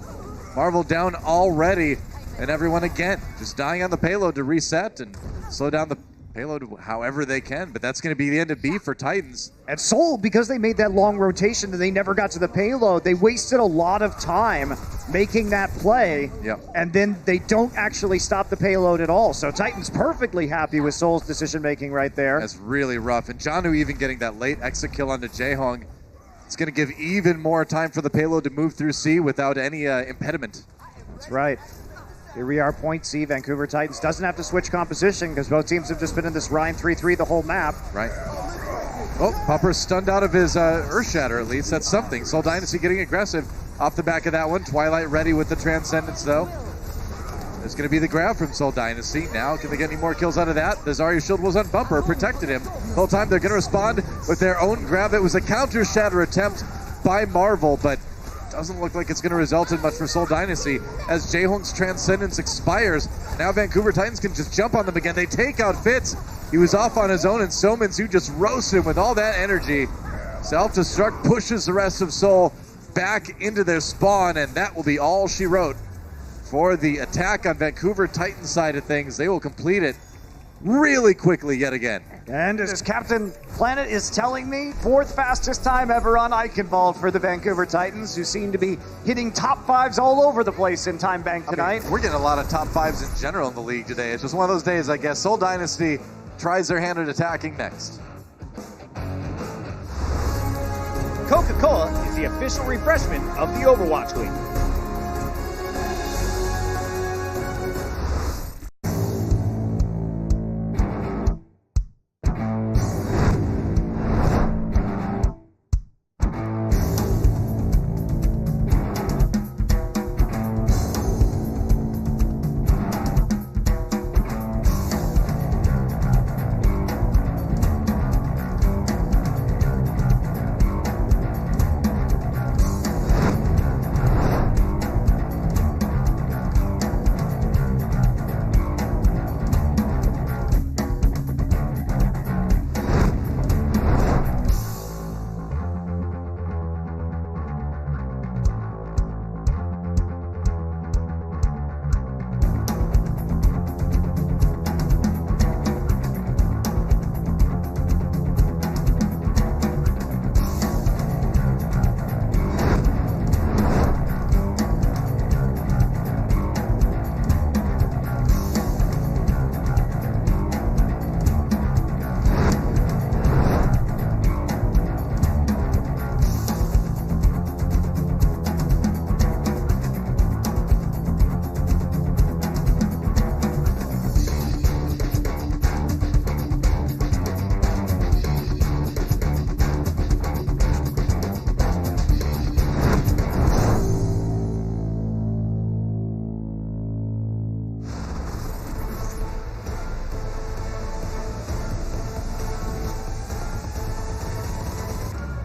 Marvel down already, and everyone again just dying on the payload to reset and slow down the payload however they can, but that's going to be the end of B for Titans. And Seoul, because they made that long rotation and they never got to the payload, they wasted a lot of time making that play. Yep. And then they don't actually stop the payload at all. So Titans perfectly happy with Seoul's decision-making right there. That's really rough. And Janu even getting that late exit kill onto Jehong. It's going to give even more time for the payload to move through C without any impediment. That's right. Here we are, point C. Vancouver Titans doesn't have to switch composition because both teams have just been in this Rhyme 3-3 the whole map. Right. Oh, Pupper's stunned out of his Earth Shatter, at least. That's something. Seoul Dynasty getting aggressive off the back of that one. Twilight ready with the Transcendence, though. There's going to be the grab from Seoul Dynasty. Now, can they get any more kills out of that? The Zarya shield was on Bumper, protected him. The whole time they're going to respond with their own grab. It was a counter shatter attempt by Marvel, but doesn't look like it's going to result in much for Seoul Dynasty as Jehong's Transcendence expires. Now Vancouver Titans can just jump on them again. They take out Fitz. He was off on his own, and Sominsu just roasted him with all that energy. Self-destruct pushes the rest of Seoul back into their spawn, and that will be all she wrote for the attack on Vancouver Titans side of things. They will complete it really quickly yet again. And as Captain Planet is telling me, 4th fastest time ever on Eichenwald for the Vancouver Titans, who seem to be hitting top 5s all over the place in Time Bank tonight. We're getting a lot of top 5s in general in the league today. It's just one of those days, I guess. Seoul Dynasty tries their hand at attacking next. Coca-Cola is the official refreshment of the Overwatch League.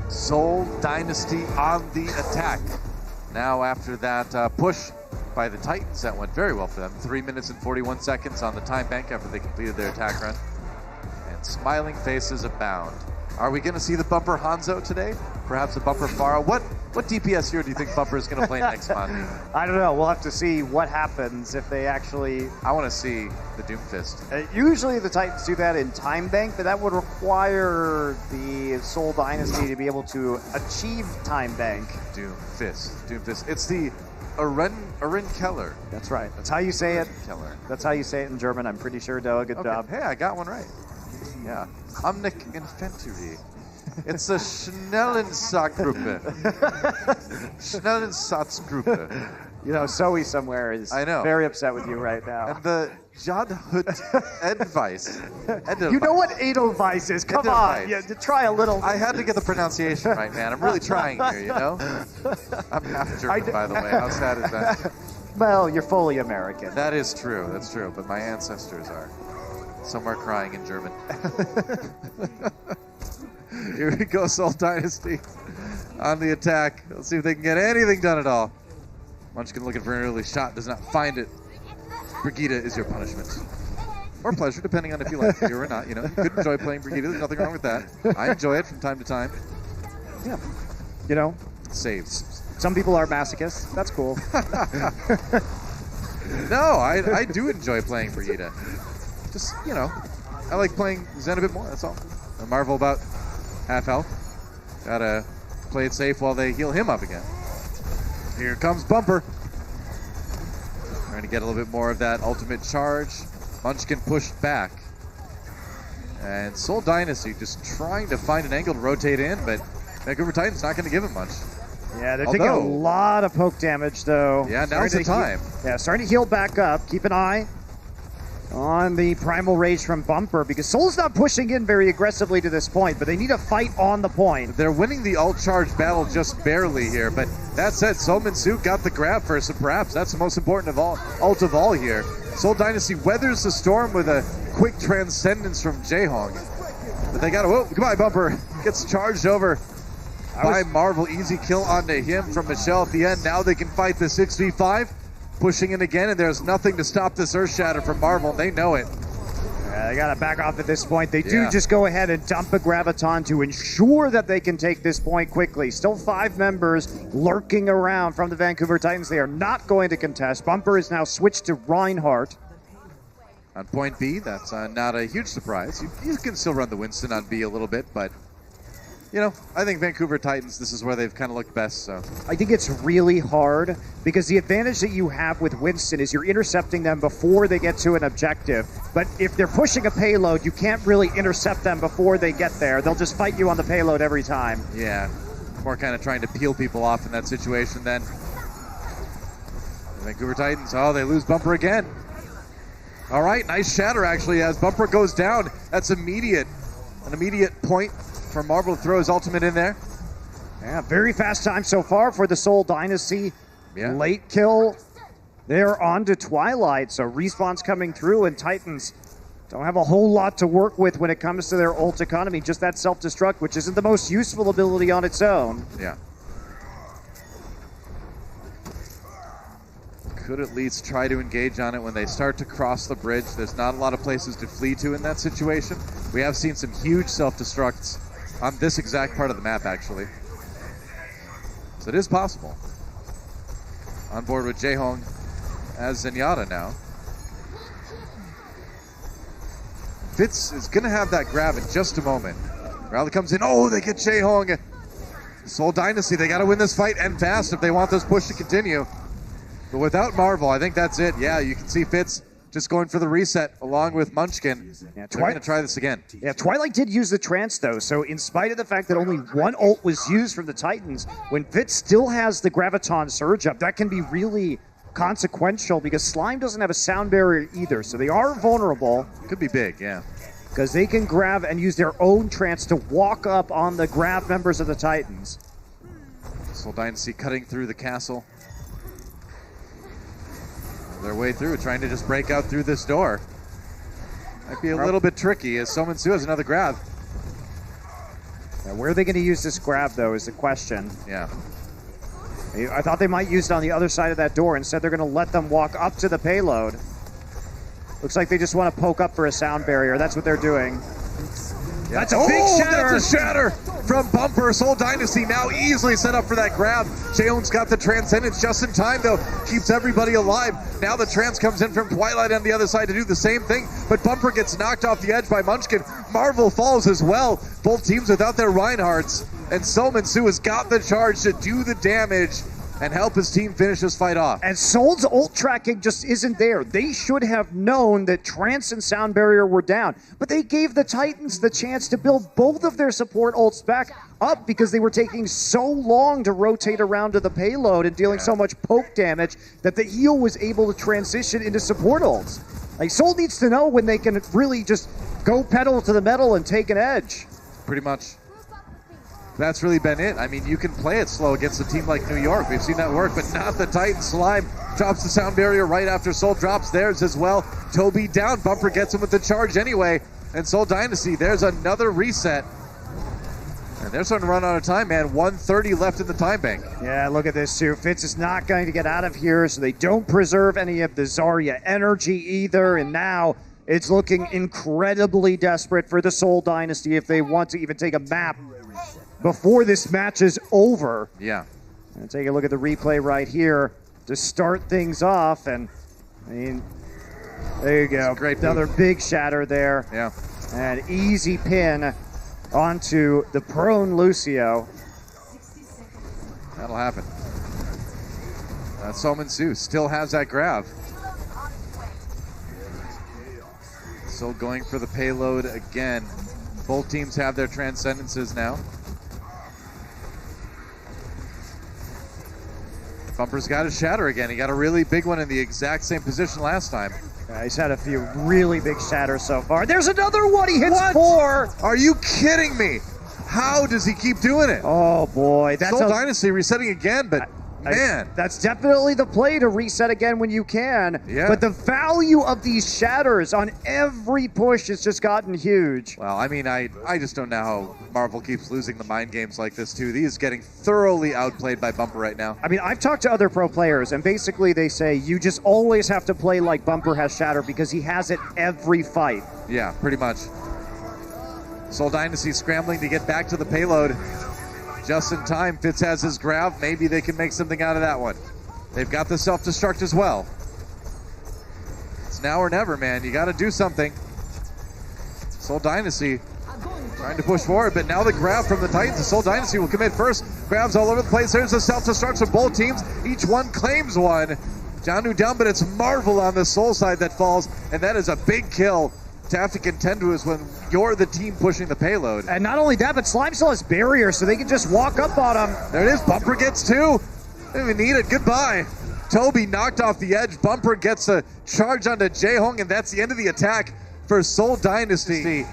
Seoul Dynasty on the attack. Now after that push by the Titans, that went very well for them. 3 minutes and 41 seconds on the time bank after they completed their attack run. And smiling faces abound. Are we going to see the Bumper Hanzo today? Perhaps the Bumper Pharah? What DPS hero do you think Bumper is going to play next month? I don't know. We'll have to see what happens if they actually... I want to see the Doomfist. Usually the Titans do that in Time Bank, but that would require the Seoul Dynasty to be able to achieve Time Bank. Doomfist. It's the Aren Keller. That's right. That's how you say it. Keller. That's how you say it in German. I'm pretty sure, Doa. Good job. Hey, I got one right. Yeah. Omnic Infanterie. It's a Schnellensatzgruppe. Schnellensatzgruppe. You know, Zoe somewhere is very upset with you right now. And the Jadhut Edvice. You know what Edelweiss is? Come on. Yeah, try a little. I had to get the pronunciation right, man. I'm really trying here, you know? I'm half German, by the way. How sad is that? Well, you're fully American. That is true. That's true. But my ancestors are somewhere crying in German. Here we go, Seoul Dynasty on the attack. Let's see if they can get anything done at all. Munchkin looking for an early shot, does not find it. Brigitte is your punishment. Or pleasure, depending on if you like it or not. You know, you could enjoy playing Brigitte. There's nothing wrong with that. I enjoy it from time to time. Yeah. You know? Saves. Some people are masochists. That's cool. No, I do enjoy playing Brigitte. Just, you know, I like playing Zen a bit more, that's all. And Marvel about half health. Gotta play it safe while they heal him up again. Here comes Bumper. Trying to get a little bit more of that ultimate charge. Munchkin pushed back. And Seoul Dynasty just trying to find an angle to rotate in, but Vancouver Titans not going to give him much. Yeah, they're taking a lot of poke damage, though. Yeah, now's the time. Starting to heal back up. Keep an eye on the Primal Rage from Bumper, because Soul's not pushing in very aggressively to this point, but they need a fight on the point. They're winning the ult charge battle just barely here, but that said, Seoul Min-soo got the grab first, and perhaps that's the most important of all, ult of all here. Seoul Dynasty weathers the storm with a quick transcendence from Ryhujehong. But they got to, whoa, goodbye Bumper. Gets charged over by Marvel. Easy kill onto him from Michelle at the end. Now they can fight the 6v5. Pushing in again, and there's nothing to stop this Earth Shatter from Marvel. They know it. They got to back off at this point. They do just go ahead and dump a Graviton to ensure that they can take this point quickly. Still 5 members lurking around from the Vancouver Titans. They are not going to contest. Bumper is now switched to Reinhardt. On point B, that's not a huge surprise. You can still run the Winston on B a little bit, but you know, I think Vancouver Titans, this is where they've kind of looked best. So I think it's really hard because the advantage that you have with Winston is you're intercepting them before they get to an objective. But if they're pushing a payload, you can't really intercept them before they get there. They'll just fight you on the payload every time. Yeah, more kind of trying to peel people off in that situation then. Vancouver Titans, oh, they lose Bumper again. All right, nice shatter actually as Bumper goes down. That's an immediate point for Marvel to throw his ultimate in there. Yeah, very fast time so far for the Seoul Dynasty. Yeah. Late kill. They're on to Twilight, so respawn's coming through, and Titans don't have a whole lot to work with when it comes to their ult economy. Just that self-destruct, which isn't the most useful ability on its own. Yeah. Could at least try to engage on it when they start to cross the bridge. There's not a lot of places to flee to in that situation. We have seen some huge self-destructs on this exact part of the map, actually. So it is possible. On board with Ryhujehong as Zenyatta now. Fitz is going to have that grab in just a moment. Rally comes in. Oh, they get Ryhujehong. Seoul Dynasty, they got to win this fight and fast if they want this push to continue. But without Marvel, I think that's it. Yeah, you can see Fitz just going for the reset along with Munchkin. Yeah, they're going to try this again. Yeah, Twilight did use the trance, though, so in spite of the fact that only one ult was used from the Titans, when Fitz still has the Graviton Surge up, that can be really consequential because Slime doesn't have a sound barrier either, so they are vulnerable. Could be big, yeah. Because they can grab and use their own trance to walk up on the grab members of the Titans. Seoul Dynasty cutting through the castle. Their way through, trying to just break out through this door. Might be a little bit tricky as Seoul Min-soo has another grab. Now, where are they going to use this grab, though, is the question. Yeah. I thought they might use it on the other side of that door. Instead, they're going to let them walk up to the payload. Looks like they just want to poke up for a sound barrier. That's what they're doing. Yeah. That's a big shatter. That's a shatter from Bumper. Seoul Dynasty now easily set up for that grab. Ryhujehong's got the Transcendence just in time, though. Keeps everybody alive. Now the Trance comes in from Twilight on the other side to do the same thing, but Bumper gets knocked off the edge by Munchkin. Marvel falls as well. Both teams without their Reinhardts, and Seoul Min-soo has got the charge to do the damage and help his team finish this fight off. And Seoul's ult tracking just isn't there. They should have known that Trance and Sound Barrier were down, but they gave the Titans the chance to build both of their support ults back up because they were taking so long to rotate around to the payload and dealing so much poke damage that the heal was able to transition into support ults. Like, Seoul needs to know when they can really just go pedal to the metal and take an edge. Pretty much. That's really been it. I mean, you can play it slow against a team like New York. We've seen that work, but not the Titans. Slime drops the sound barrier right after Seoul drops theirs as well. Toby down. Bumper gets him with the charge anyway. And Seoul Dynasty, there's another reset. And they're starting to run out of time, man. 1:30 left in the time bank. Yeah, look at this, too. Fitz is not going to get out of here, so they don't preserve any of the Zarya energy either. And now it's looking incredibly desperate for the Seoul Dynasty if they want to even take a map before this match is over. Yeah. And take a look at the replay right here to start things off. And, I mean, there you go. Great Another big shatter there. Yeah. An easy pin onto the prone Lucio. That'll happen. Solomon Sue still has that grab. Still going for the payload again. Both teams have their transcendences now. Bumper's got his shatter again. He got a really big one in the exact same position last time. Yeah, he's had a few really big shatters so far. There's another one. He hits 4. Are you kidding me? How does he keep doing it? Oh boy, that's Seoul Dynasty resetting again, but man. That's definitely the play to reset again when you can. Yeah. But the value of these shatters on every push has just gotten huge. Well, I mean, I just don't know how Marvel keeps losing the mind games like this, too. He is getting thoroughly outplayed by Bumper right now. I mean, I've talked to other pro players, and basically they say you just always have to play like Bumper has shatter because he has it every fight. Yeah, pretty much. Seoul Dynasty scrambling to get back to the payload. Just in time, Fitz has his grab. Maybe they can make something out of that one. They've got the self-destruct as well. It's now or never, man. You got to do something. Seoul Dynasty trying to push forward, but now the grab from the Titans. The Seoul Dynasty will commit first. Grabs all over the place. There's the self-destruct from both teams. Each one claims one. Janu down, but it's Marvel on the Seoul side that falls, and that is a big kill to have to contend with when you're the team pushing the payload. And not only that, but Slime still has barriers, so they can just walk up on him. There it is. Bumper gets 2. Don't even need it. Goodbye. Toby knocked off the edge. Bumper gets a charge onto Jaehong, and that's the end of the attack for Seoul Dynasty.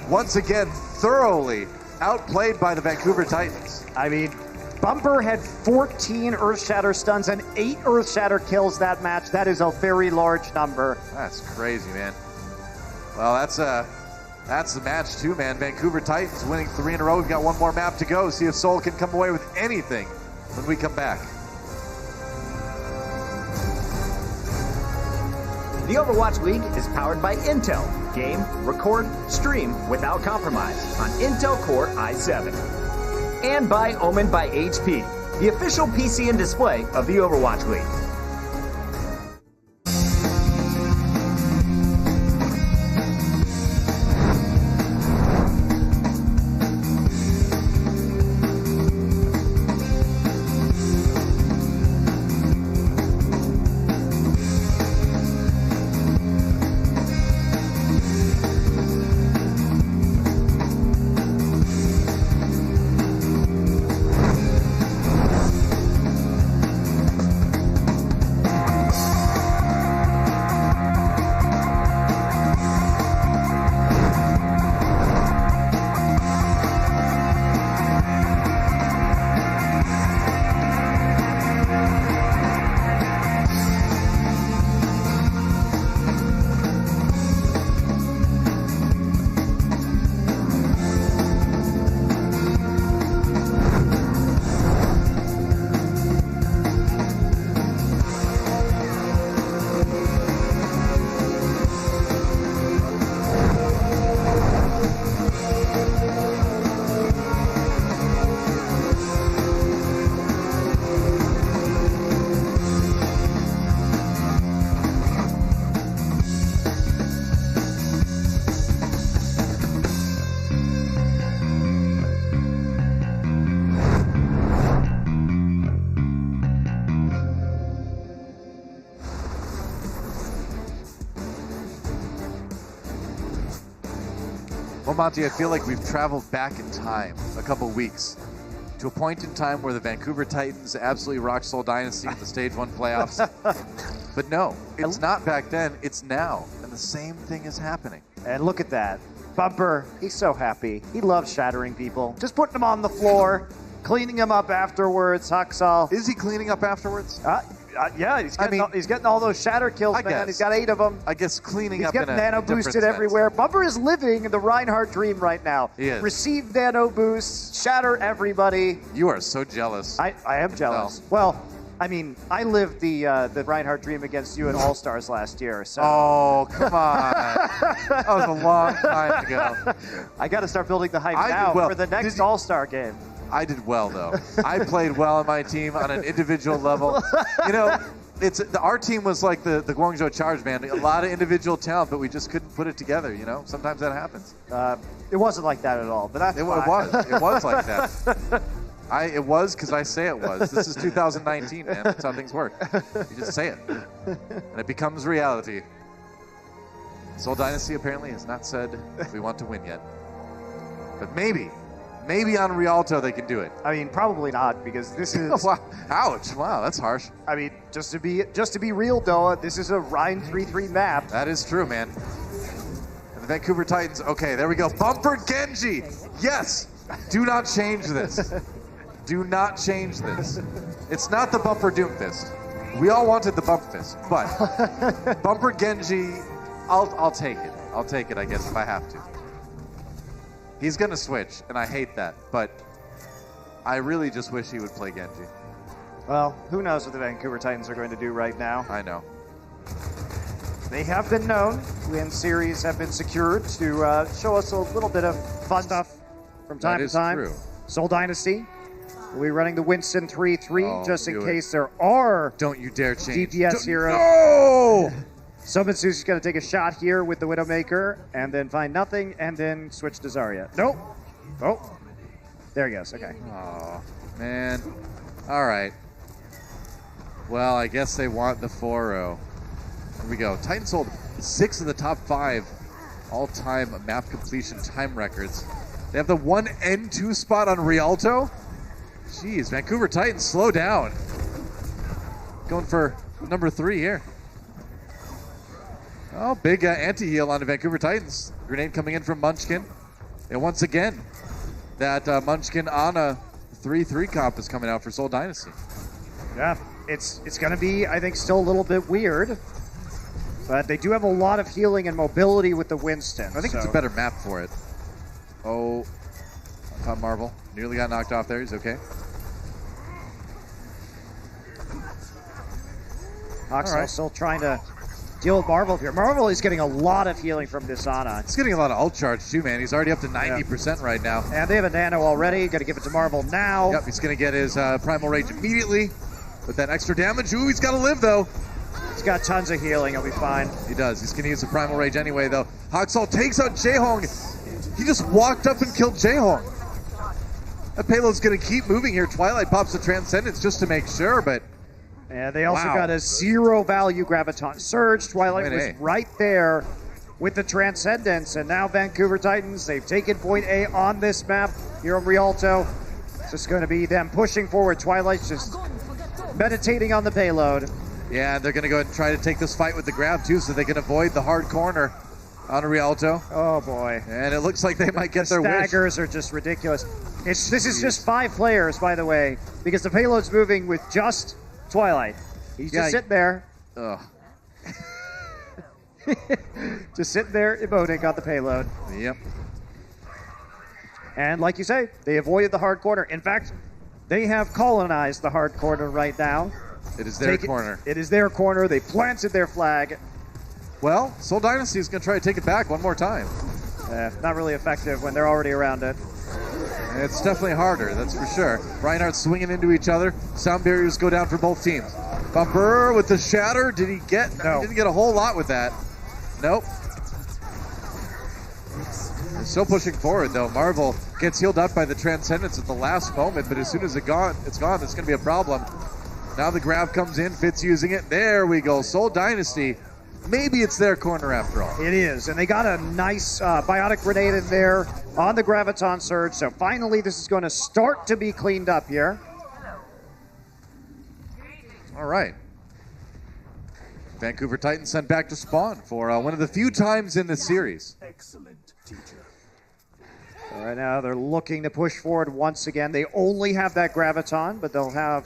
Once again, thoroughly outplayed by the Vancouver Titans. I mean, Bumper had 14 Earth Shatter stuns and 8 Earth Shatter kills that match. That is a very large number. That's crazy, man. Well, that's the match too, man. Vancouver Titans winning 3 in a row. We've got one more map to go. See if Seoul can come away with anything when we come back. The Overwatch League is powered by Intel. Game, record, stream without compromise on Intel Core i7. And by Omen by HP, the official PC and display of the Overwatch League. Well, Monty, I feel like we've traveled back in time a couple weeks to a point in time where the Vancouver Titans absolutely rocked Seoul Dynasty in the Stage 1 playoffs. But no, it's not back then, it's now. And the same thing is happening. And look at that. Bumper, he's so happy. He loves shattering people. Just putting them on the floor, cleaning them up afterwards. Haksal. Is he cleaning up afterwards? Yeah, he's getting all those shatter kills, man. He's got 8 of them. I guess cleaning He's up getting in a nano boosted everywhere. Bumper is living the Reinhardt dream right now. He is. Receive nano boosts, shatter everybody. You are so jealous. I am jealous. Well, I mean, I lived the Reinhardt dream against you at All Stars last year. So. Oh, come on. That was a long time ago. I got to start building the hype now for the next All Star game. I did well, though. I played well on my team on an individual level. You know, our team was like the Guangzhou Charge, man. A lot of individual talent, but we just couldn't put it together. You know, sometimes that happens. It wasn't like that at all, but that's It was like that. It was because I say it was. This is 2019, man. That's how things work. You just say it, and it becomes reality. Seoul Dynasty apparently has not said we want to win yet, but maybe on Rialto they can do it. I mean, probably not, because this is. Wow. Ouch! Wow, that's harsh. I mean, just to be real, Doa, this is a Rhine 3-3 map. That is true, man. And the Vancouver Titans. Okay, there we go. Bumper Genji. Yes. Do not change this. Do not change this. It's not the bumper Doomfist. We all wanted the bump fist, but bumper Genji, I'll take it. I'll take it, I guess, if I have to. He's gonna switch, and I hate that, but I really just wish he would play Genji. Well, who knows what the Vancouver Titans are going to do right now. I know. They have been known when series have been secured to show us a little bit of fun stuff from time to time. True. Seoul Dynasty will be running the Winston 3-3 just in case there are Don't you dare change. DPS heroes. No! Sumitsu's going to take a shot here with the Widowmaker and then find nothing and then switch to Zarya. Nope. Oh. There he goes. Okay. Oh, man. All right. Well, I guess they want the 4-0. Here we go. Titans hold 6 of the top 5 all-time map completion time records. They have the 1 and 2 spot on Rialto. Jeez, Vancouver Titans, slow down. Going for number 3 here. Oh, big anti-heal on the Vancouver Titans. Grenade coming in from Munchkin. And once again, that Munchkin Ana 3-3 comp is coming out for Seoul Dynasty. Yeah, it's going to be, I think, still a little bit weird. But they do have a lot of healing and mobility with the Winston. I think it's a better map for it. Oh, Tom Marvel nearly got knocked off there. He's okay. Oxel still trying to deal with Marvel here. Marvel is getting a lot of healing from this Ana. He's getting a lot of ult charge too, man. He's already up to 90% right now. And they have a nano already. Got to give it to Marvel now. Yep, he's going to get his Primal Rage immediately with that extra damage. Ooh, he's got to live, though. He's got tons of healing. He'll be fine. He does. He's going to use the Primal Rage anyway, though. Hoxall takes out Jaehong. He just walked up and killed Jaehong. That payload's going to keep moving here. Twilight pops the Transcendence just to make sure, but... And they also got a 0 value Graviton Surge. Twilight was right there with the Transcendence. And now Vancouver Titans, they've taken point A on this map here on Rialto. It's just going to be them pushing forward. Twilight's just meditating on the payload. Yeah, they're going to go ahead and try to take this fight with the grab, too, so they can avoid the hard corner on Rialto. Oh, boy. And it looks like they might get their wish. Staggers are just ridiculous. This is just 5 players, by the way, because the payload's moving with just Twilight. He's just sitting there. Ugh. Just sitting there emoting on the payload. Yep. And like you say, they avoided the hard corner. In fact, they have colonized the hard corner right now. It is their corner. It is their corner. They planted their flag. Well, Seoul Dynasty is going to try to take it back one more time. Not really effective when they're already around it. It's definitely harder, that's for sure. Reinhardt swinging into each other. Sound barriers go down for both teams. Bumper with the shatter. Did he get? No. He didn't get a whole lot with that. Nope. They're still pushing forward, though. Marvel gets healed up by the Transcendence at the last moment, but as soon as it's gone, it's going to be a problem. Now the grab comes in. Fitz using it. There we go. Seoul Dynasty. Maybe it's their corner after all. It is, and they got a nice biotic grenade in there on the Graviton Surge, so finally this is going to start to be cleaned up here. All right. Vancouver Titans sent back to spawn for one of the few times in the series. Excellent, teacher. So right now they're looking to push forward once again. They only have that Graviton, but they'll have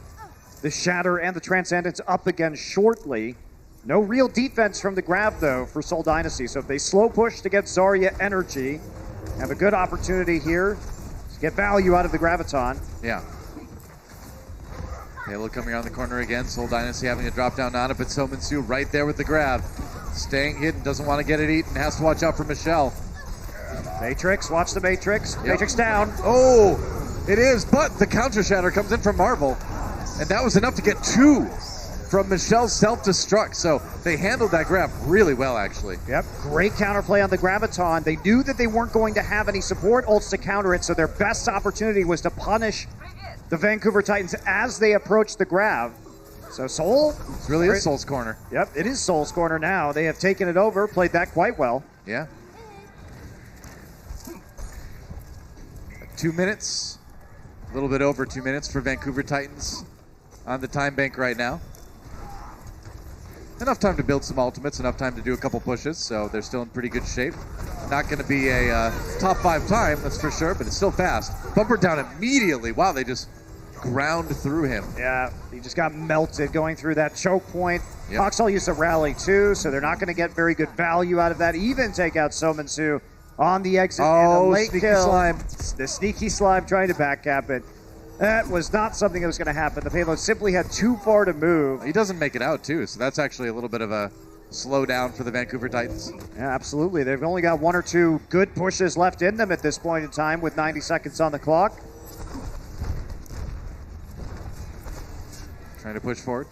the Shatter and the Transcendence up again shortly. No real defense from the grab, though, for Seoul Dynasty. So if they slow push to get Zarya energy, have a good opportunity here to get value out of the Graviton. Yeah. Halo coming around the corner again. Seoul Dynasty having a drop down on it, but Sominsu right there with the grab. Staying hidden, doesn't want to get it eaten, has to watch out for Michelle. Matrix, watch the Matrix. Yep. Matrix down. Oh, it is, but the counter shatter comes in from Marvel. And that was enough to get 2. from Michelle's self-destruct. So they handled that grab really well, actually. Yep, great counterplay on the Graviton. They knew that they weren't going to have any support ults to counter it, so their best opportunity was to punish the Vancouver Titans as they approached the grab. So Seoul... It really is Seoul's corner. Yep, it is Seoul's corner now. They have taken it over, played that quite well. Yeah. 2 minutes. A little bit over 2 minutes for Vancouver Titans on the time bank right now. Enough time to build some ultimates, enough time to do a couple pushes, so they're still in pretty good shape. Not going to be a top 5 time, that's for sure, but it's still fast. Bumper down immediately. Wow, they just ground through him. Yeah, he just got melted going through that choke point. Yep. Foxhall used a rally too, so they're not going to get very good value out of that. Even take out Sominsu on the exit. Oh, and a late sneaky kill. slime. The sneaky slime trying to backcap it. That was not something that was going to happen. The payload simply had too far to move. He doesn't make it out too, so that's actually a little bit of a slowdown for the Vancouver Titans. Yeah, absolutely. They've only got 1 or 2 good pushes left in them at this point in time with 90 seconds on the clock. Trying to push forward.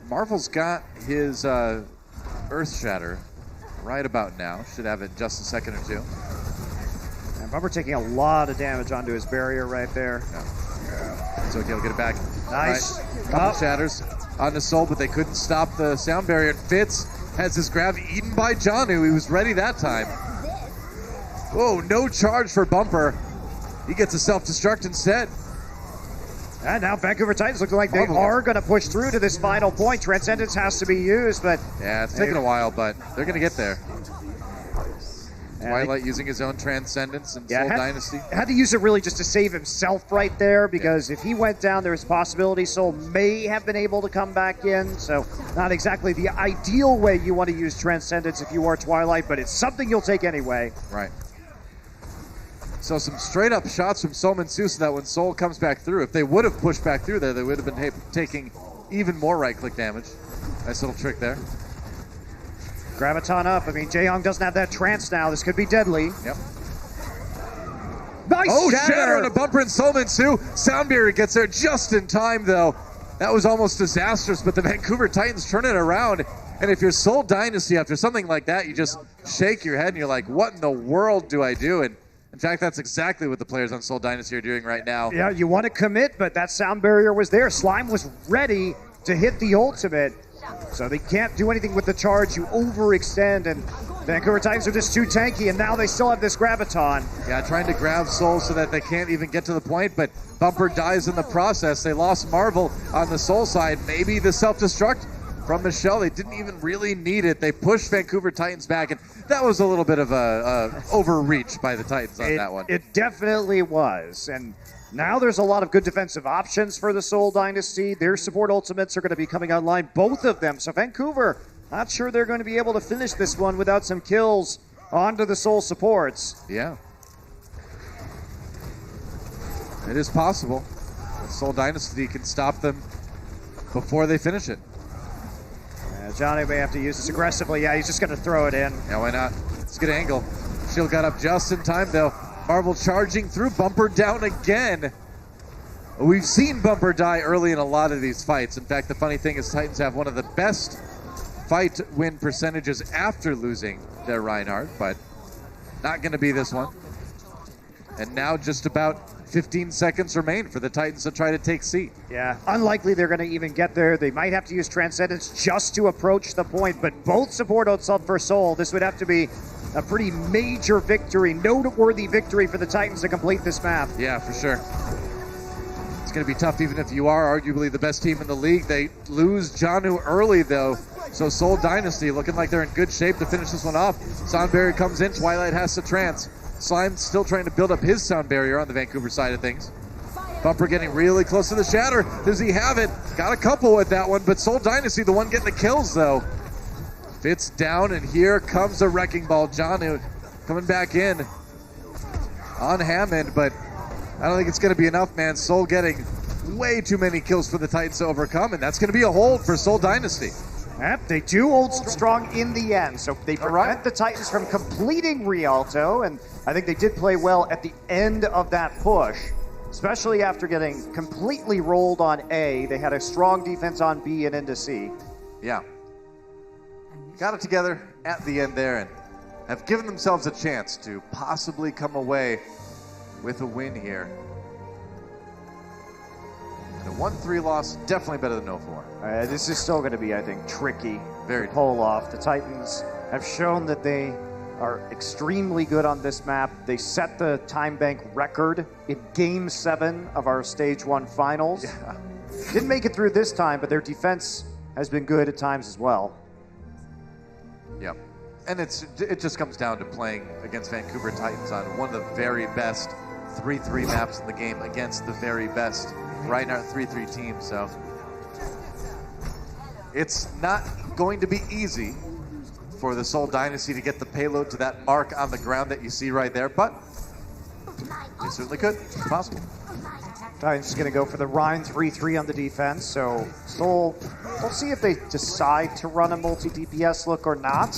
Marvel's got his Earth Shatter right about now. Should have it in just a second or two. And Bumper taking a lot of damage onto his barrier right there. Yeah. It's okay, we'll get it back. Nice. Right. Couple shatters on the Soul, but they couldn't stop the sound barrier. And Fitz has his grab eaten by Janu. He was ready that time. Whoa, no charge for Bumper. He gets a self-destruct instead. And now Vancouver Titans looking like they are going to push through to this final point. Transcendence has to be used, but... Yeah, it's taking a while, but they're going to get there. Twilight using his own Transcendence and Seoul Dynasty. Had to use it really just to save himself right there, because if he went down, there's a possibility Seoul may have been able to come back in. So not exactly the ideal way you want to use Transcendence if you are Twilight, but it's something you'll take anyway. Right. So some straight up shots from Seoul Minsu so that when Seoul comes back through, if they would have pushed back through there, they would have been taking even more right-click damage. Nice little trick there. Graviton up. I mean, Jaehong doesn't have that trance now. This could be deadly. Yep. Nice shatter and a bumper in Seoul Minsu. Sound barrier gets there just in time, though. That was almost disastrous, but the Vancouver Titans turn it around. And if you're Seoul Dynasty, after something like that, you just shake your head and you're like, what in the world do I do? And in fact, that's exactly what the players on Seoul Dynasty are doing right now. Yeah, you want to commit, but that sound barrier was there. Slime was ready to hit the ultimate. So they can't do anything with the charge. You overextend, and Vancouver Titans are just too tanky, and now they still have this Graviton. Yeah, trying to grab Soul so that they can't even get to the point, but Bumper dies in the process. They lost Marvel on the Soul side. Maybe the self-destruct from Michelle. They didn't even really need it. They pushed Vancouver Titans back, and that was a little bit of a overreach by the Titans on that one. It definitely was, and now there's a lot of good defensive options for the Seoul Dynasty. Their support ultimates are going to be coming online, both of them. So Vancouver, not sure they're going to be able to finish this one without some kills onto the Seoul supports. Yeah. It is possible. The Seoul Dynasty can stop them before they finish it. Johnny may have to use this aggressively. Yeah, he's just going to throw it in. Yeah, why not? It's a good angle. Shield got up just in time, though. Marvel charging through. Bumper down again. We've seen Bumper die early in a lot of these fights. In fact, the funny thing is Titans have one of the best fight win percentages after losing their Reinhardt, but not going to be this one. And now just about 15 seconds remain for the Titans to try to take C. Yeah, unlikely they're going to even get there. They might have to use Transcendence just to approach the point, but both support outs up for Seoul. This would have to be a pretty major victory, noteworthy victory for the Titans to complete this map. Yeah, for sure. It's going to be tough even if you are arguably the best team in the league. They lose Janu early, though, so Seoul Dynasty looking like they're in good shape to finish this one off. Sound barrier comes in, Twilight has to trance. Slime still trying to build up his sound barrier on the Vancouver side of things. Bumper getting really close to the shatter. Does he have it? Got a couple with that one, but Seoul Dynasty, the one getting the kills, though. Fitz down, and here comes the wrecking ball. Janu coming back in on Hammond, but I don't think it's going to be enough, man. Seoul getting way too many kills for the Titans to overcome, and that's going to be a hold for Seoul Dynasty. Yep, they do hold strong in the end, so they prevent the Titans from completing Rialto, and I think they did play well at the end of that push. especially after getting completely rolled on A. They had a strong defense on B and into C. Yeah. Got it together at the end there and have given themselves a chance to possibly come away with a win here. The 1-3 loss, definitely better than 0-4. This is still going to be, I think, tricky Very to pull off. The Titans have shown that they are extremely good on this map. They set the time bank record in Game 7 of our Stage 1 finals. Yeah. Didn't make it through this time, but their defense has been good at times as well. Yep. And it just comes down to playing against Vancouver Titans on one of the very best 3-3 maps in the game against the very best Reinhardt 3-3 team. So it's not going to be easy for the Seoul Dynasty to get the payload to that mark on the ground that you see right there, but you certainly could. It's possible. Titans is going to go for the Rhine 3-3 on the defense. So Seoul, we'll see if they decide to run a multi-DPS look or not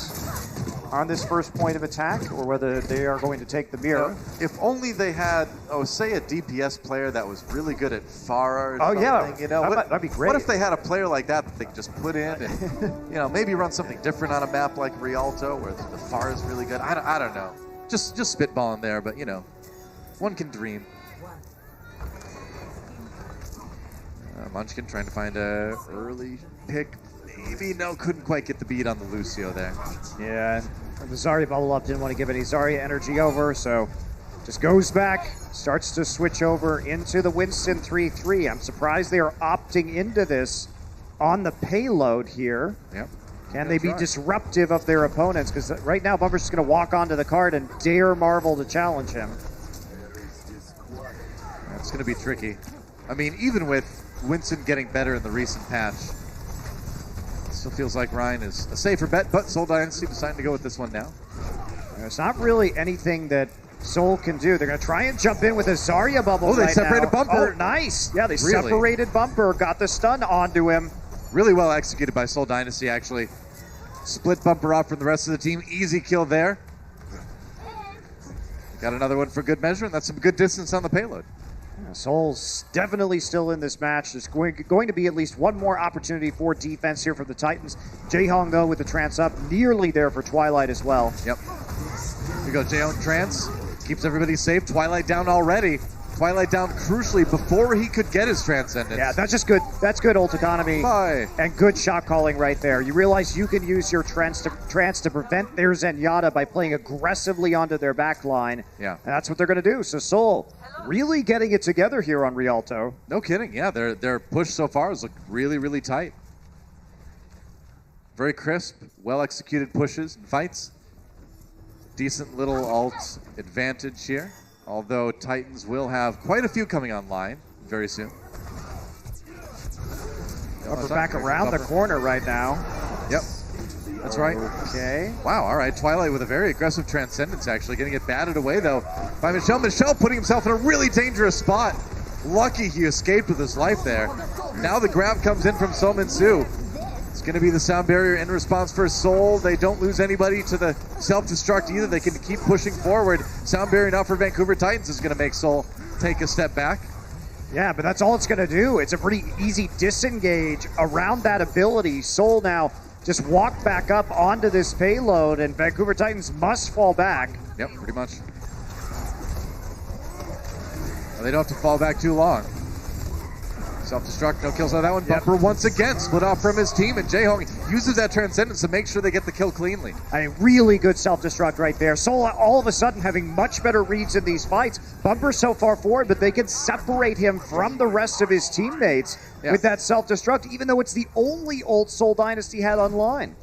on this first point of attack, or whether they are going to take the mirror. If only they had, say a DPS player that was really good at Pharah or something. Yeah, you know, that'd be great. What if they had a player like that they could just put in and, maybe run something different on a map like Rialto where the Pharah is really good? I don't know. Just spitballing there, but, one can dream. Munchkin trying to find a early pick. Maybe, no, couldn't quite get the beat on the Lucio there. Yeah, the Zarya bubble up, didn't want to give any Zarya energy over, so just goes back, starts to switch over into the Winston 3-3. I'm surprised they are opting into this on the payload here. Yep. Can they be disruptive of their opponents? Because right now, Bumper's just going to walk onto the card and dare Marvel to challenge him. That's going to be tricky. I mean, even with Winston getting better in the recent patch, still feels like Ryan is a safer bet, but Seoul Dynasty deciding to go with this one now. There's not really anything that Seoul can do. They're going to try and jump in with a Zarya bubble. They separated Bumper. Oh, nice. Yeah, they Really? separated Bumper, got the stun onto him. Really well executed by Seoul Dynasty, actually. Split Bumper off from the rest of the team. Easy kill there. Got another one for good measure, and that's some good distance on the payload. Seoul's definitely still in this match. There's going to be at least one more opportunity for defense here for the Titans. Ryhujehong, though, with the trance up, nearly there for Twilight as well. Yep. Here we go, Ryhujehong trance. Keeps everybody safe. Twilight down already. Twilight down crucially before he could get his Transcendence. Yeah, that's just good. That's good ult economy. And good shot calling right there. You realize you can use your trance to prevent their Zenyatta by playing aggressively onto their back line. Yeah. And that's what they're going to do. So Seoul really getting it together here on Rialto. No kidding. Yeah, their push so far has looked really, really tight. Very crisp, well-executed pushes and fights. Decent little ult advantage here. Although Titans will have quite a few coming online very soon. Bumper back around the corner right now. Yep, that's right. Okay. Wow, all right. Twilight with a very aggressive Transcendence, actually. Getting it batted away, though, by Michelle. Michelle putting himself in a really dangerous spot. Lucky he escaped with his life there. Now the grab comes in from Somin Su. It's going to be the sound barrier in response for Seoul. They don't lose anybody to the self-destruct either. They can keep pushing forward. Sound barrier now for Vancouver Titans is going to make Seoul take a step back. Yeah, but that's all it's going to do. It's a pretty easy disengage around that ability. Seoul now just walk back up onto this payload, and Vancouver Titans must fall back. Yep, pretty much. Well, they don't have to fall back too long. Self-destruct, no kills on that one. Yep. Bumper once again split off from his team, and Ryhujehong uses that Transcendence to make sure they get the kill cleanly. A really good self-destruct right there. Seoul all of a sudden having much better reads in these fights. Bumper so far forward, but they can separate him from the rest of his teammates with that self-destruct, even though it's the only ult Seoul Dynasty had online.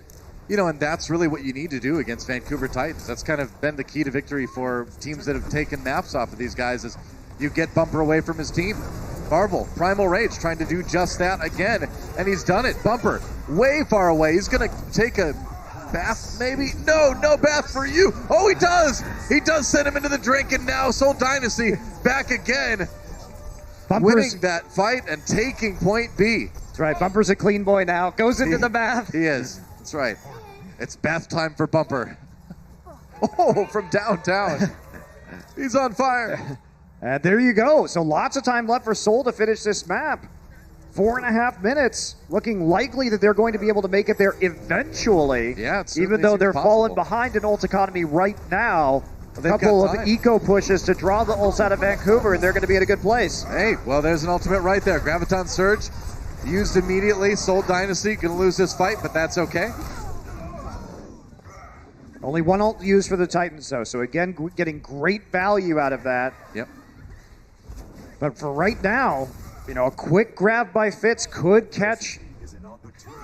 You know, and that's really what you need to do against Vancouver Titans. That's kind of been the key to victory for teams that have taken maps off of these guys, is you get Bumper away from his team. Marvel, Primal Rage, trying to do just that again, and he's done it. Bumper, way far away. He's going to take a bath, maybe? No bath for you. Oh, he does. He does send him into the drink, and now Seoul Dynasty back again, winning that fight and taking point B. That's right. Bumper's a clean boy now. Goes into the bath. He is. That's right. It's bath time for Bumper. Oh, from downtown. He's on fire. And there you go. So lots of time left for Seoul to finish this map. 4.5 minutes. Looking likely that they're going to be able to make it there eventually. Yeah, it even though seems they're possible. falling behind in ult economy right now. A they've couple got of time. eco pushes to draw the ults out of Vancouver, and they're going to be in a good place. Hey, well, there's an ultimate right there. Graviton Surge used immediately. Seoul Dynasty going to lose this fight, but that's okay. Only one ult used for the Titans, though. So again, getting great value out of that. Yep. But for right now, you know, a quick grab by Fitz could catch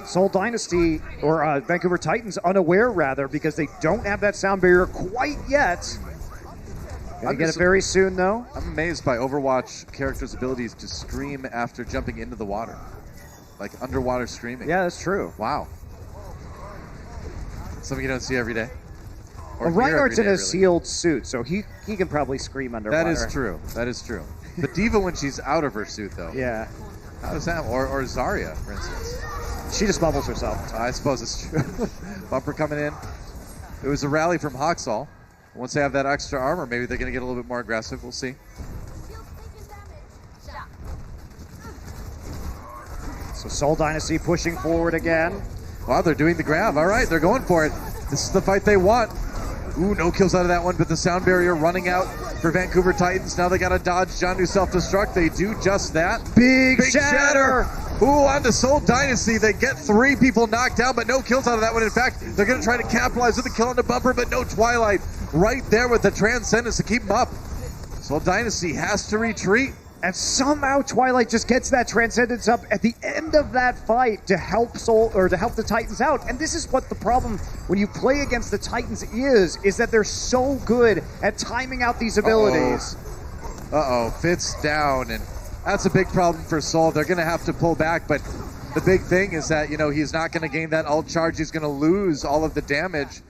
Seoul Dynasty, or Vancouver Titans, unaware rather, because they don't have that sound barrier quite yet. Gonna get it very soon, though. I'm amazed by Overwatch characters' abilities to scream after jumping into the water. Like underwater screaming. Yeah, that's true. Wow. Something you don't see every day. Or Well, hear Reinhardt's in every a day, really. sealed suit, so he can probably scream underwater. That is true. That is true. But Diva, when she's out of her suit, though. Yeah. How does that? Or Zarya, for instance. She just bubbles herself. I suppose it's true. Bumper coming in. It was a rally from Hawksall. Once they have that extra armor, maybe they're going to get a little bit more aggressive. We'll see. So Seoul Dynasty pushing forward again. Wow, they're doing the grab. All right, they're going for it. This is the fight they want. Ooh, no kills out of that one, but the sound barrier running out for Vancouver Titans. Now they got to dodge Jandu self-destruct. They do just that. Big shatter. Ooh, on to Seoul Dynasty. They get 3 people knocked down, but no kills out of that one. In fact, they're going to try to capitalize with the kill on the bumper, but no Twilight. Right there with the Transcendence to keep them up. Seoul Dynasty has to retreat. And somehow Twilight just gets that Transcendence up at the end of that fight to help Seoul, or to help the Titans out. And this is what the problem when you play against the Titans is that they're so good at timing out these abilities. Uh-oh, Fitz down, and that's a big problem for Seoul. They're going to have to pull back, but the big thing is that, you know, he's not going to gain that ult charge. He's going to lose all of the damage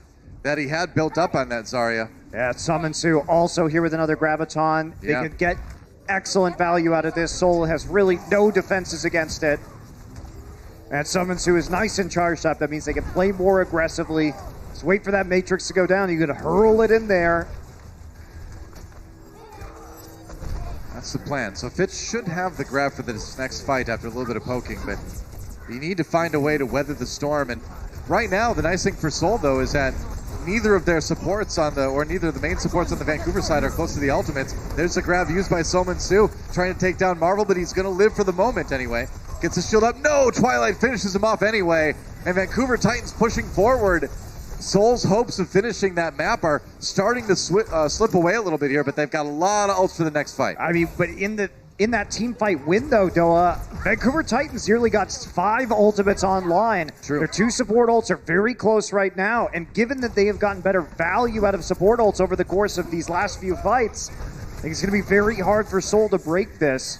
that he had built up on that Zarya. Yeah, Summon Sue also here with another Graviton. They Yeah. could get excellent value out of this. Seoul has really no defenses against it. And Summon Sue is nice and charged up. That means they can play more aggressively. Just wait for that Matrix to go down. You could hurl it in there. That's the plan. So Fitz should have the grab for this next fight after a little bit of poking, but you need to find a way to weather the storm. And right now, the nice thing for Seoul, though, is that neither of their supports neither of the main supports on the Vancouver side are close to the ultimates. There's a grab used by Solman Sue, trying to take down Marvel, but he's going to live for the moment anyway. Gets his shield up. No! Twilight finishes him off anyway. And Vancouver Titans pushing forward. Seoul's hopes of finishing that map are starting to slip away a little bit here, but they've got a lot of ults for the next fight. I mean, but in that team fight window, Doa, Vancouver Titans nearly got 5 ultimates online. True. Their 2 support ults are very close right now, and given that they have gotten better value out of support ults over the course of these last few fights, I think it's going to be very hard for Seoul to break this.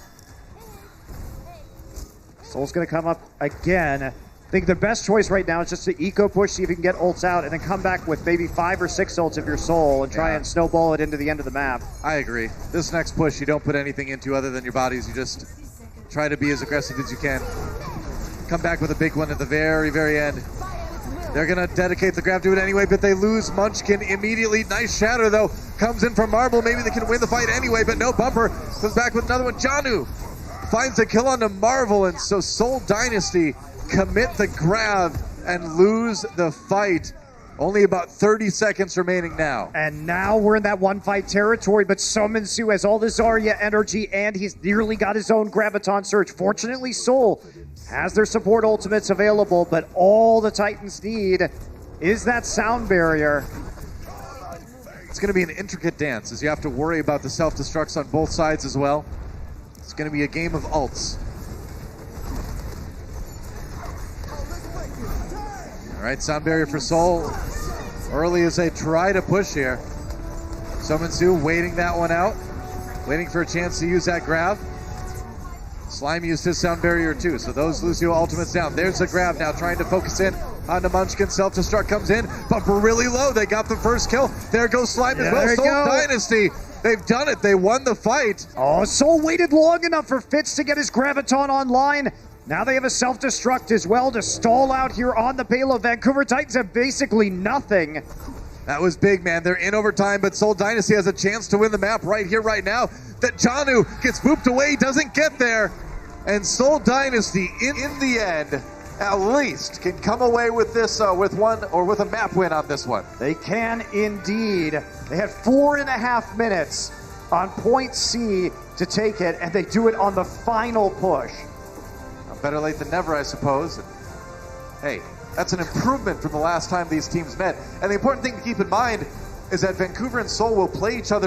Seoul's going to come up again. I think the best choice right now is just to eco push, see if you can get ults out, and then come back with maybe 5 or 6 ults if you're Seoul and try and snowball it into the end of the map. I agree. This next push, you don't put anything into other than your bodies. You just try to be as aggressive as you can. Come back with a big one at the very, very end. They're going to dedicate the grab to it anyway, but they lose Munchkin immediately. Nice shatter, though. Comes in from Marble. Maybe they can win the fight anyway, but no. Bumper comes back with another one. Janu finds a kill onto Marvel, and so Seoul Dynasty commit the grab and lose the fight. Only about 30 seconds remaining now. And now we're in that one fight territory, but Summon Sue has all the Zarya energy, and he's nearly got his own Graviton Surge. Fortunately, Seoul has their support ultimates available, but all the Titans need is that sound barrier. It's going to be an intricate dance, as you have to worry about the self-destructs on both sides as well. It's going to be a game of ults. All right, sound barrier for Seoul. Early as they try to push here. Summon Sue waiting that one out. Waiting for a chance to use that grab. Slime used his sound barrier too, so those Lucio ultimates down. There's the grab now, trying to focus in on the Munchkin. Self-destruct comes in. Bumper really low. They got the first kill. There goes Slime as well. Seoul Dynasty. They've done it. They won the fight. Oh, Seoul waited long enough for Fitz to get his Graviton online. Now they have a self-destruct as well to stall out here on the payload. Vancouver Titans have basically nothing. That was big, man. They're in overtime, but Seoul Dynasty has a chance to win the map right here, right now. That Janu gets booped away, doesn't get there. And Seoul Dynasty, in the end, at least can come away with this, with a map win on this one. They can indeed. They had 4.5 minutes on point C to take it, and they do it on the final push. Better late than never, I suppose. Hey, that's an improvement from the last time these teams met. And the important thing to keep in mind is that Vancouver and Seoul will play each other